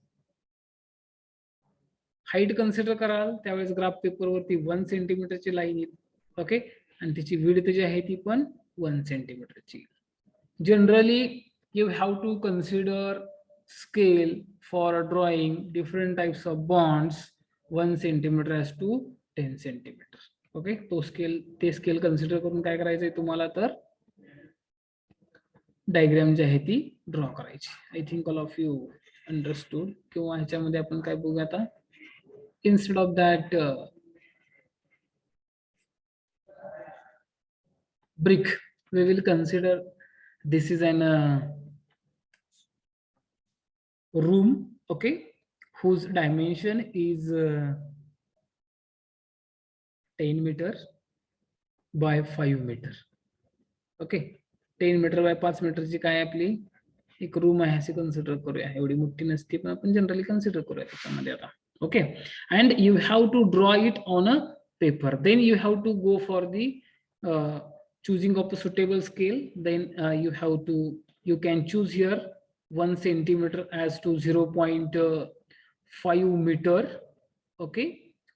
हाईट कन्सिडर कराल त्यावेळेस ग्राफ पेपर वरती 1 सेंटीमीटरची लाईन येईल, ओके. आणि तिची विड्थ जी आहे ती पण 1 सेंटीमीटरची. Generally you have to consider scale for drawing different types of bonds 1 centimetre as to 10 centimetre, okay. ते स्केल कन्सिडर करून काय करायचंय तुम्हाला, तर डायग्राम जी आहे ती ड्रॉ करायची. I think all of you understood. किंवा ह्याच्यामध्ये आपण काय बघूया आता, instead of that brick, we will consider this is an room, okay, whose dimension is 10 meter by 5 meter, okay. 10 metre by 5 मीटरची काय आपली एक रूम आहे असे कन्सिडर करूया. एवढी मोठी नसते पण आपण जनरली कन्सिडर करूया त्याच्यामध्ये आता, okay. And you have to draw it on a paper. Then you have to go for the choosing of a suitable scale. Then you can choose here 1 centimeter as to 0.5 meter, okay,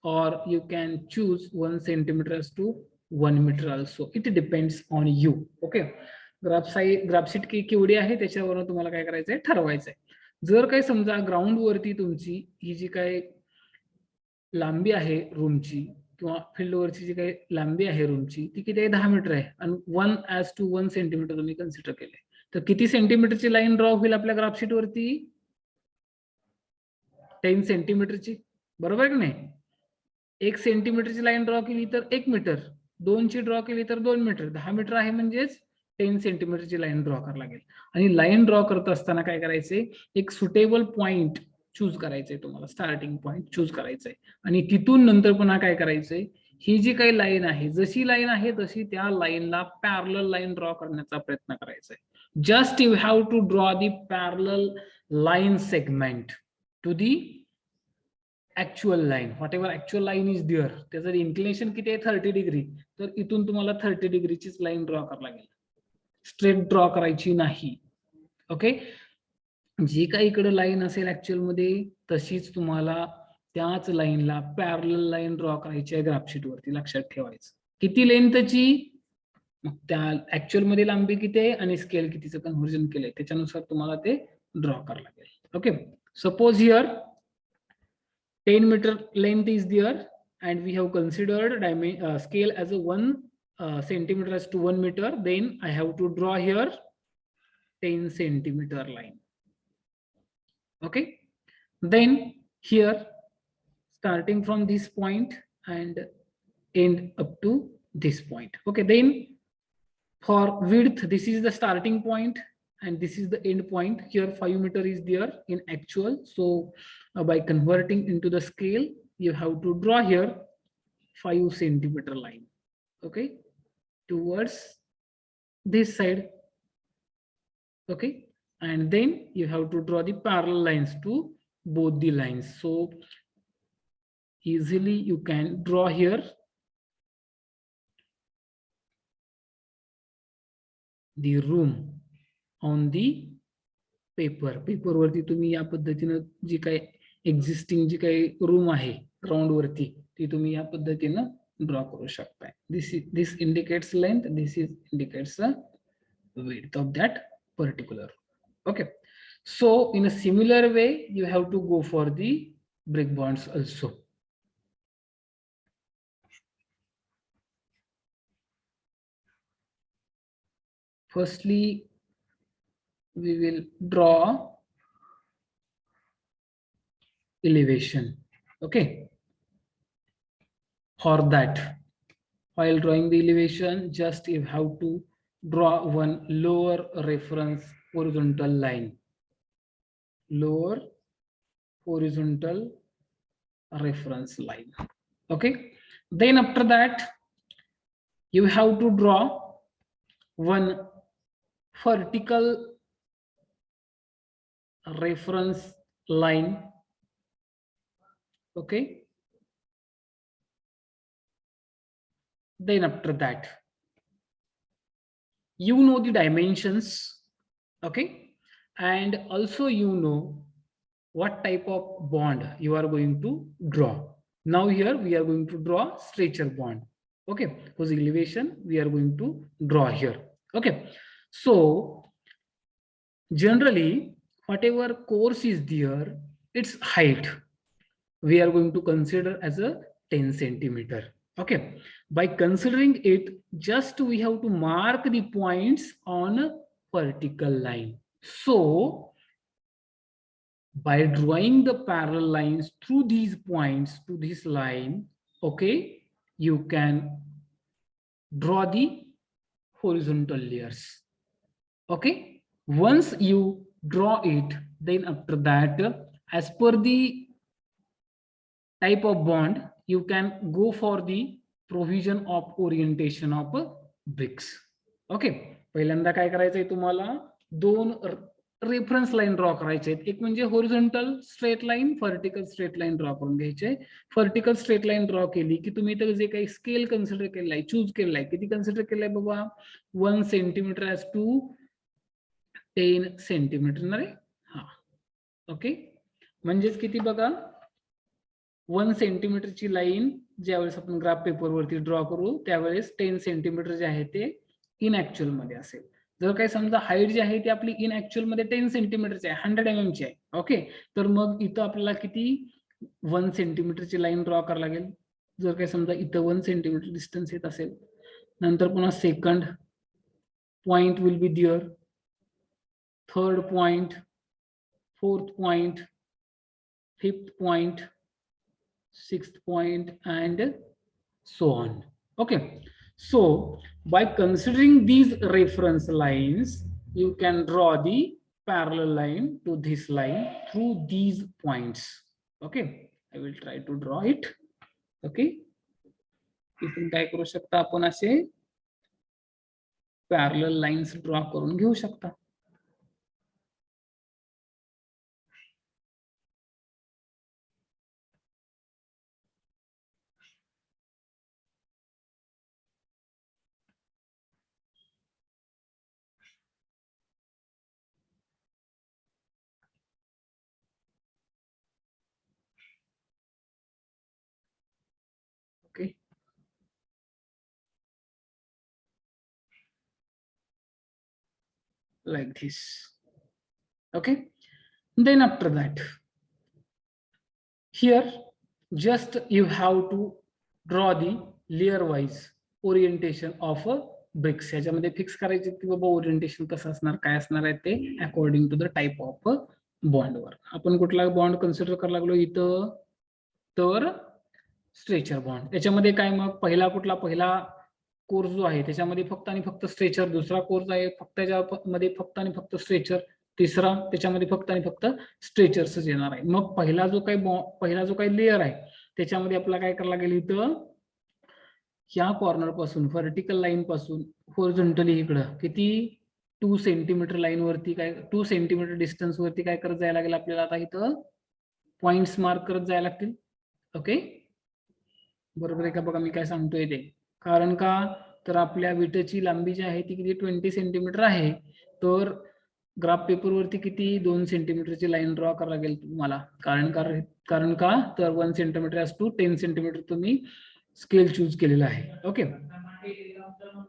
or you can choose 1 centimeter as to 1 meter also. It depends on you, okay. ग्राफशीट केवढी आहे त्याच्यावरून तुम्हाला काय करायचंय ठरवायचंय. जर काही समजा ground वरती तुमची ही जी काही लांबी आहे रूमची किंवा फील्ड वरची जी काही लांबी आहे रूमची ती किती आहे 10 मीटर आहे आणि 1 ॲज टू 1 सेंटीमीटर तुम्ही कन्सिडर केले, तर किती सेंटीमीटरची लाईन ड्रॉ होईल आपल्या ग्राफशीट वरती? 10 सेंटीमीटरची, बरोबर की नाही? 1 सेंटीमीटरची लाईन ड्रॉ केली तर 1 मीटर, 2 ची ड्रॉ केली तर 2 मीटर, 10 मीटर आहे म्हणजेच 10 सेंटीमीटरची लाईन ड्रॉ करावी लागेल. आणि लाईन ड्रॉ करत असताना काय करायचंय, एक सुटेबल पॉइंट चूज करायचंय तुम्हाला, स्टार्टिंग पॉइंट चूज करायचंय आणि तिथून नंतर पुन्हा काय करायचंय, ही जी काही लाईन आहे जशी लाईन आहे तशी त्या लाईनला पॅरलल लाईन ड्रॉ करण्याचा प्रयत्न करायचा आहे. Just you have to draw the parallel line segment to the actual line, whatever actual line is there. त्याचं इन्क्लिनेशन किती आहे 30 डिग्री, तर इथून तुम्हाला 30 डिग्रीचीच लाईन ड्रॉ करावी लागेल, स्ट्रेट ड्रॉ करायची नाही, ओके. जी काही इकडे लाईन असेल ऍक्च्युअल मध्ये तशीच तुम्हाला त्याच लाईनला पॅरलल लाईन ड्रॉ करायची आहे ग्राफशीट वरती, लक्षात ठेवायचं. किती लेंथची, मग त्या ऍक्च्युअल मध्ये लांबी किती आहे आणि स्केल कितीचं कन्व्हर्जन केलंय त्याच्यानुसार तुम्हाला ते ड्रॉ करावं लागेल, okay. Suppose here 10 meter length is there and we have considered scale as a 1 centimeter as to 1 meter. Then I have to draw here 10 centimeter line, okay. Then here starting from this point and end up to this point, okay. Then for width, this is the starting point and this is the end point. Here 5 meter is there in actual, so by converting into the scale you have to draw here 5 centimeter line, okay, towards this side, okay, and then you have to draw the parallel lines to both the lines. So easily you can draw here the room on the paper वरती तुम्ही या पद्धतीनं जी काही existing जी काही room आहे ground वरती ती तुम्ही या पद्धतीनं ड्रॉ करू शकताय. This indicates length, this is indicates the width of that particular. Okay, so in a similar way you have to go for the brick bonds also. Firstly we will draw elevation. Okay, for that, while drawing the elevation, just you have to draw one lower reference horizontal line, lower horizontal reference line. Okay, then after that you have to draw one vertical reference line. Okay, then after that you know the dimensions, okay, and also you know what type of bond you are going to draw. Now here we are going to draw stretcher bond, okay, whose elevation we are going to draw here. Okay, so generally whatever course is there, its height we are going to consider as a 10 centimeter. Okay, by considering it, just we have to mark the points on a vertical line. So by drawing the parallel lines through these points to this line, okay, you can draw the horizontal layers. Okay, once you draw it, then after that, as per the type of bond, you can go for the provision of orientation of bricks. Okay, पहिल्यांदा काय करायचंय तुम्हाला, दोन reference line draw करायचे आहेत. एक म्हणजे horizontal straight line, vertical straight line draw करून घ्यायचे. व्हर्टिकल स्ट्रेट लाईन ड्रॉ केली की तुम्ही इथं जे काही स्केल कन्सिडर केलेला आहे, चूज केलेला आहे, किती कन्सिडर केलंय बाबा, 1 सेंटीमीटर ॲज टू 10 सेंटीमीटर ना रे. हा, ओके, म्हणजेच किती बघा, 1 सेंटीमीटरची लाईन ज्यावेळेस आपण ग्राफ पेपर वरती ड्रॉ करू त्यावेळेस 10 सेंटीमीटर जे आहे ते इन ऍक्च्युअल मध्ये असेल. जर काही समजा हाईट जी आहे ती आपली इन ऍक्च्युअल मध्ये 10 सेंटीमीटरची आहे, 100 mm ची आहे, ओके, तर मग इथं आपल्याला किती 1 सेंटीमीटरची लाईन ड्रॉ करावी लागेल. जर काही समजा इथं 1 सेंटीमीटर डिस्टन्स येत असेल, नंतर पुन्हा second point will be there, third point, fourth point, fifth point, sixth point, and so on. Okay, so by considering these reference lines, you can draw the parallel line to this line through these points. Okay, I will try to draw it. Okay, इथून काय करू शकता आपण, असे parallel lines draw करून घेऊ शकता. Okay, like this. Okay, then after that, here just you have to draw the layer wise orientation of a bricks. ह्याच्यामध्ये फिक्स करायचे की बाबा ओरिएंटेशन कसं असणार, काय असणार आहे ते according to the type of bond वर. आपण कुठला बॉन्ड कन्सिडर करायला लागलो इथं, तर स्ट्रेचर बॉन्ड. त्याच्यामध्ये काय मग, पहिला कुठला, पहिला कोर्स जो आहे त्याच्यामध्ये फक्त आणि फक्त स्ट्रेचर, दुसरा कोर्स आहे फक्त त्याच्यामध्ये फक्त आणि फक्त स्ट्रेचर, तिसरा त्याच्यामध्ये फक्त आणि फक्त स्ट्रेचर्सच येणार आहे. मग पहिला जो काही लेअर आहे त्याच्यामध्ये आपल्याला काय करायला लागेल, इथं ह्या कॉर्नर पासून व्हर्टिकल लाईन पासून हॉरिझॉन्टली इकडं किती 2 सेंटीमीटर लाईन वरती काय 2 सेंटीमीटर डिस्टन्स वरती काय करत जायला लागेल आपल्याला आता इथं पॉइंट्स मार्क करत जायला लागतील. ओके, बरोबर आहे का बघा मी काय सांगतोय ते. कारण का तर आपल्या विटेची लांबी जी आहे ती किती 20 सेंटीमीटर आहे. तर ग्राफ पेपर वरती किती 2 सेंटीमीटरची लाईन ड्रॉ करायला लागेल तुम्हाला. कारण का तर 1 सेंटीमीटर टू 10 सेंटीमीटर तुम्ही स्केल चूज केलेला आहे. Okay,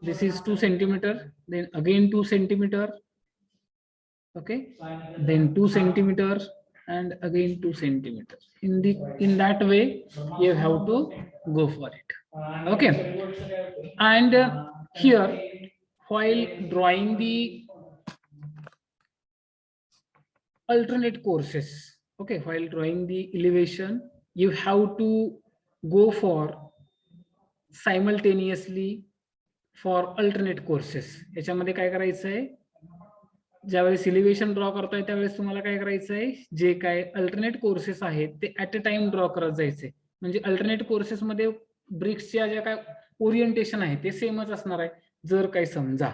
this is 2 centimetre, then again 2 centimetre. Okay, then 2 centimeter and again 2 centimeter. In that way you have to go for it. Okay, and here while drawing the alternate courses, okay, while drawing the elevation you have to go for simultaneously for alternate courses. याच्यामध्ये काय करायचं आहे, ज्यावेळेस elevation draw करताय त्यावेळेस तुम्हाला काय करायचं आहे, जे काय अल्टरनेट कोर्सेस आहेत ते ऍट अ टाइम ड्रॉ करत जायचे. म्हणजे अल्टरनेट कोर्सेस मध्ये ब्रिक्सच्या ज्या काय ओरिएंटेशन आहे ते सेमच असणार आहे. जर काही समजा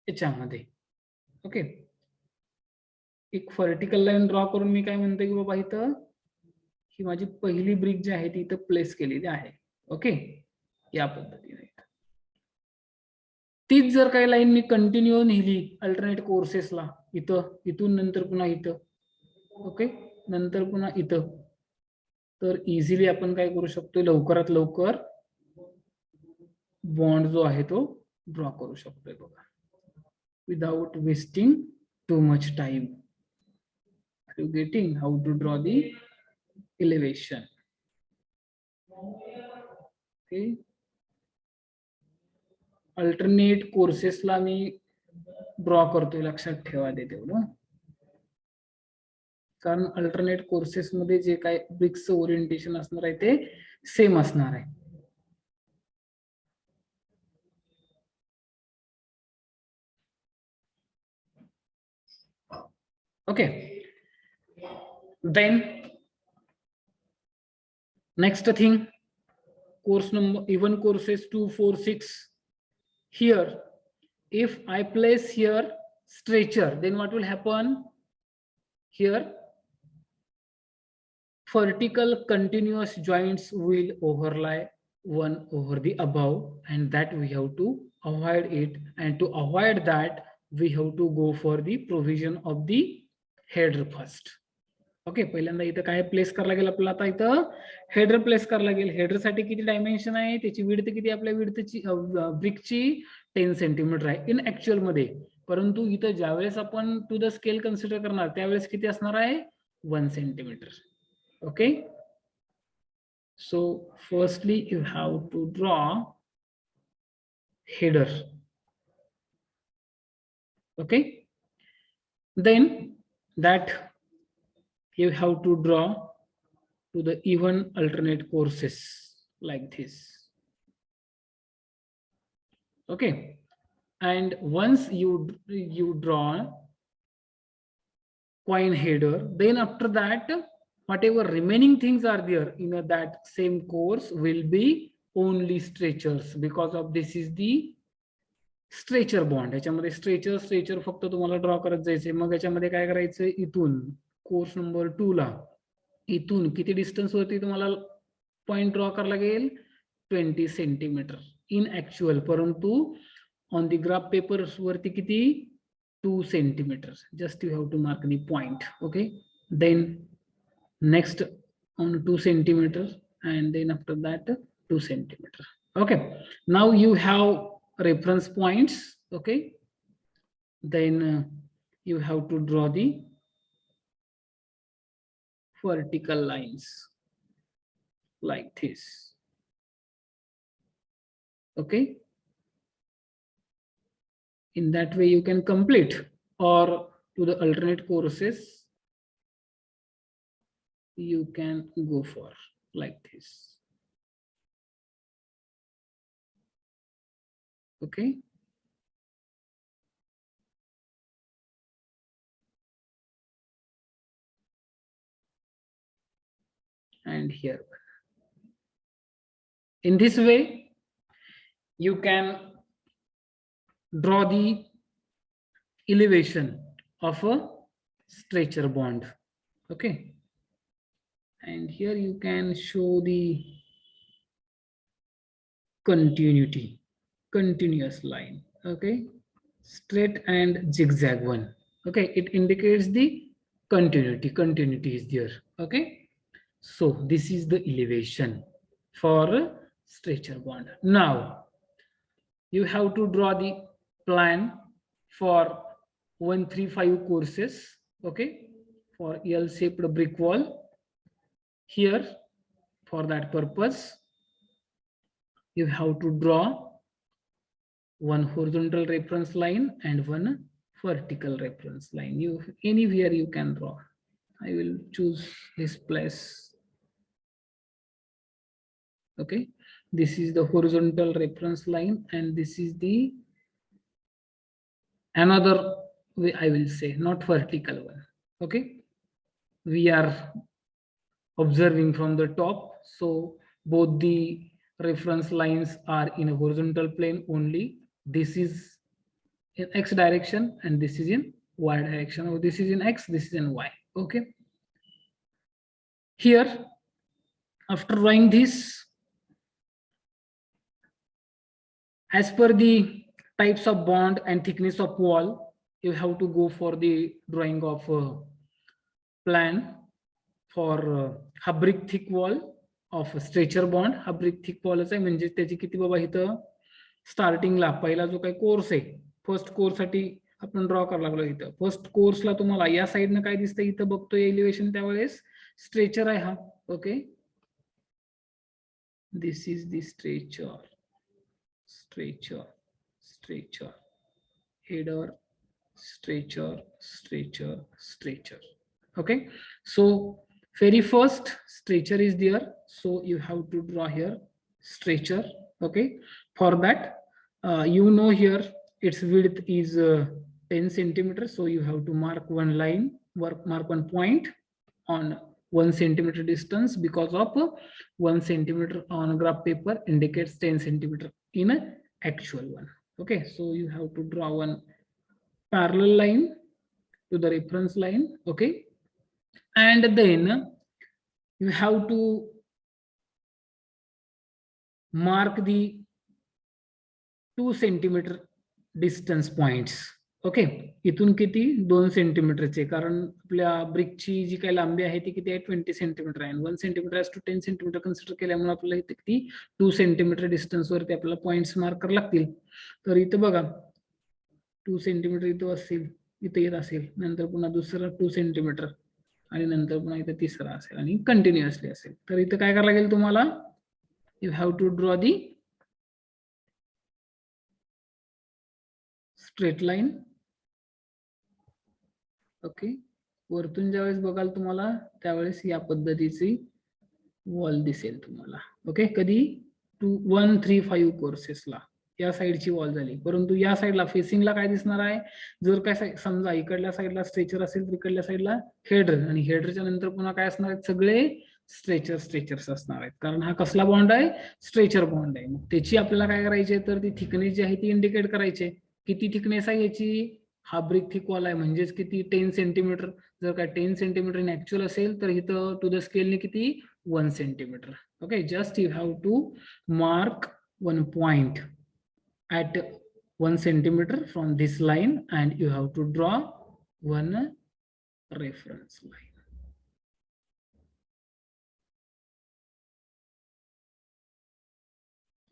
याच्यामध्ये ओके एक व्हर्टिकल लाईन ड्रॉ करून मी काय म्हणतोय की बाबा इथं ही माझी पहिली ब्रिक जी आहे ती इथं प्लेस केलेली आहे. ओके, या पद्धतीने तीच जर काही लाईन मी कंटिन्यू नेली अल्टरनेट कोर्सेसला इथं इथून नंतर पुन्हा इथं ओके नंतर पुन्हा इथं, तर इझिली आपण काय करू शकतो, लवकरात लवकर बॉन्ड जो आहे तो ड्रॉ करू शकतोय बघा, without wasting too much time. Are you getting how to draw the elevation? Okay, alternate कोर्सेसला मी ड्रॉ करतोय, लक्षात ठेवा ते तेवढं. कारण अल्टरनेट कोर्सेस मध्ये जे काय ब्रिक्सचं ओरिएंटेशन असणार आहे ते सेम असणार आहे. Okay, then next thing, course number even courses 2, 4, 6. Here if I place here stretcher, then what will happen? Here vertical continuous joints will overlay one over the above, and that we have to avoid it. And to avoid that we have to go for the provision of the header first. Okay, पहिल्यांदा इथं काय place करायला लागेल आपल्याला, आता इथं header place करायला लागेल. हेडर साठी किती डायमेन्शन आहे, त्याची विड्थ किती, आपल्या विड्थची ब्रिकची 10 सेंटीमीटर आहे इन ऍक्च्युअल मध्ये. परंतु इथं ज्यावेळेस आपण टू द स्केल कन्सिडर करणार त्यावेळेस किती असणार आहे, 1 centimetre. Okay, so firstly you have to draw header. Okay, then that you have to draw to the even alternate courses like this. Okay, and once you draw coin header, then after that whatever remaining things are there in that same course will be only stretchers, because of this is the stretcher bond. याच्यामध्ये stretcher फक्त तुम्हाला draw करत जायचंय. मग याच्यामध्ये काय करायचंय, इथून course number 2 ला इथून किती डिस्टन्स वरती तुम्हाला पॉइंट ड्रॉ करायला लागेल, 20 सेंटीमीटर इन ऍक्च्युअल, परंतु ऑन द ग्राफ पेपर वरती किती 2 centimetre. Just you have to mark the point. Okay, then next on 2 centimetre and then after that 2 centimeter. Okay, now you have reference points. Okay, then you have to draw the vertical lines like this. Okay, in that way you can complete, or to the alternate courses you can go for like this. Okay, and here In this way, you can draw the elevation of a stretcher bond. Okay. And here you can show the continuous line. Okay. Straight and zigzag one. Okay. It indicates the continuity is there. Okay. So this is the elevation for a stretcher bond. Now you have to draw the plan for 135 courses. Okay. For L-shaped brick wall. Here, for that purpose, you have to draw one horizontal reference line and one vertical reference line. Anywhere you can draw. I will choose this place. Okay, this is the horizontal reference line, and this is the another way, I will say, not vertical one. Okay, we are observing from the top, so both the reference lines are in a horizontal plane only. This is in x direction and this is in y direction, or this is in x, this is in y. Okay, here after drawing this, as per the types of bond and thickness of wall, you have to go for the drawing of a plan for हा brick thick wall of stretcher bond. हा brick thick wall आहे, म्हणजे त्याची किती बाबा इथं स्टार्टिंगला पहिला जो काही कोर्स आहे, फर्स्ट कोर्स साठी आपण ड्रॉ करायला लागलो. इथं फर्स्ट कोर्सला तुम्हाला या साइडनं काय दिसतं, इथं बघतोय एलिव्हेशन, त्यावेळेस स्ट्रेचर आहे हा. Okay, this is the stretcher, header, stretcher. Okay, so very first stretcher is there, so you have to draw here stretcher. Okay, for that here its width is 10 centimeters, so you have to mark one line, mark one point on 1 centimeter distance, because of 1 centimeter on graph paper indicates 10 centimeter in a actual one. Okay, so you have to draw one parallel line to the reference line. Okay, and then you have to mark the 2 centimeter distance points. Okay, इथून किती 2 सेंटीमीटरचे, कारण आपल्या ब्रिकची जी काही लांबी आहे ती किती आहे 20 सेंटीमीटर आहे. 1 सेंटीमीटर टू 10 सेंटीमीटर कन्सिडर केल्यामुळे आपल्याला इथे किती 2 सेंटीमीटर डिस्टन्स वरती आपल्याला पॉइंट्स मार्क करावे लागतील. तर इथं बघा 2 सेंटीमीटर इथं असेल, इथे येत असेल, नंतर पुन्हा दुसरं 2 सेंटीमीटर आणि नंतर पुन्हा इथे तिसरा असेल आणि कंटिन्युअसली असेल. तर इथं काय करायला लागेल तुम्हाला, you have to draw the straight line. Okay, वरतून ज्यावेळेस बघाल तुम्हाला त्यावेळेस या पद्धतीची वॉल दिसेल तुम्हाला. ओके, कधी 135 कोर्सेसला या साईडची वॉल झाली, परंतु या साईडला फेसिंगला काय दिसणार आहे, जर काय समजा इकडल्या साईडला स्ट्रेचर असेल तर इकडल्या साईडला हेडर, आणि हेडरच्या नंतर पुन्हा काय असणार आहेत, सगळे स्ट्रेचर्स असणार आहेत, कारण हा कसला बॉन्ड आहे, स्ट्रेचर बॉन्ड आहे. मग त्याची आपल्याला काय करायची, तर ती थिकनेस जी आहे ती इंडिकेट करायची. किती थिकनेस आहे याची, हा ब्रिक थिक वॉल आहे म्हणजेच किती 10 सेंटीमीटर. जर काय 10 सेंटीमीटर इन ऍक्च्युअल असेल तर इथं टू द स्केलने किती 1 centimetre. Okay, just you have to mark one point at 1 centimeter from this line and you have to draw one reference line.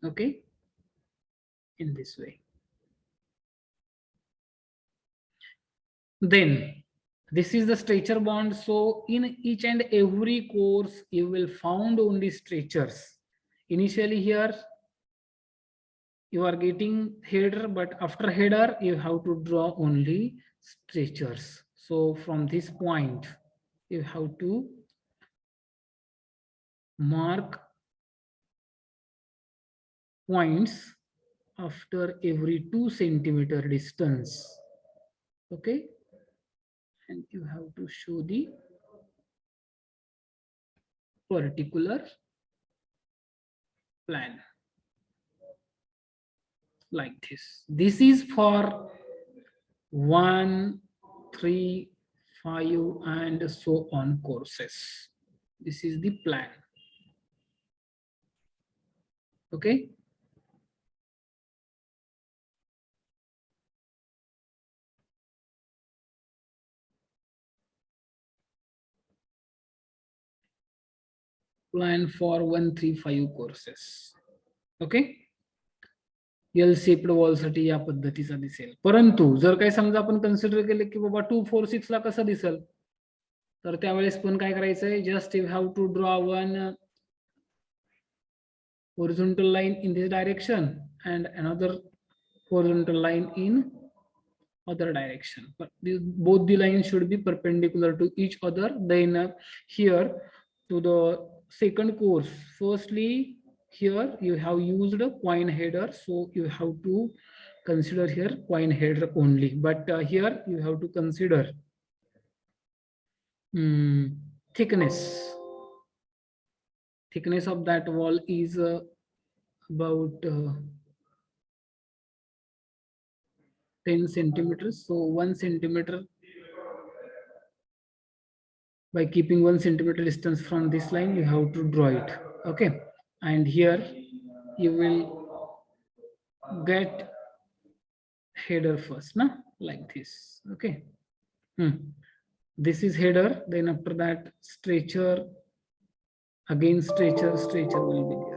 Okay, in this way. Then this is the stretcher bond, so in each and every course you will found only stretchers. Initially here you are getting header, but after header you have to draw only stretchers. So from this point you have to mark points after every 2 centimeter distance. Okay, and you have to show the particular plan like this. This is for 1, 3, 5 and so on courses. This is the plan. Okay. Plan for 1, 3, 5 courses. Okay. L shaped wall साठी या पद्धतीचा दिसेल. परंतु जर काही समजा आपण consider केलं की बाबा 2, 4, 6 ला कसं दिसेल, तर त्यावेळेस पण काय करायचंय, just you have to draw one horizontal line in this direction and another horizontal line in other direction, but both the lines should be perpendicular to each other. Then here to the second course, firstly here you have used a coin header, so you have to consider here coin header only, but here you have to consider thickness of that wall is about 10 centimeters. So 1 centimeter, by keeping 1 centimeter distance from this line, you have to draw it. Okay. And here you will get header first, na? Like this. Okay. This is header. Then after that, stretcher, again stretcher will be there.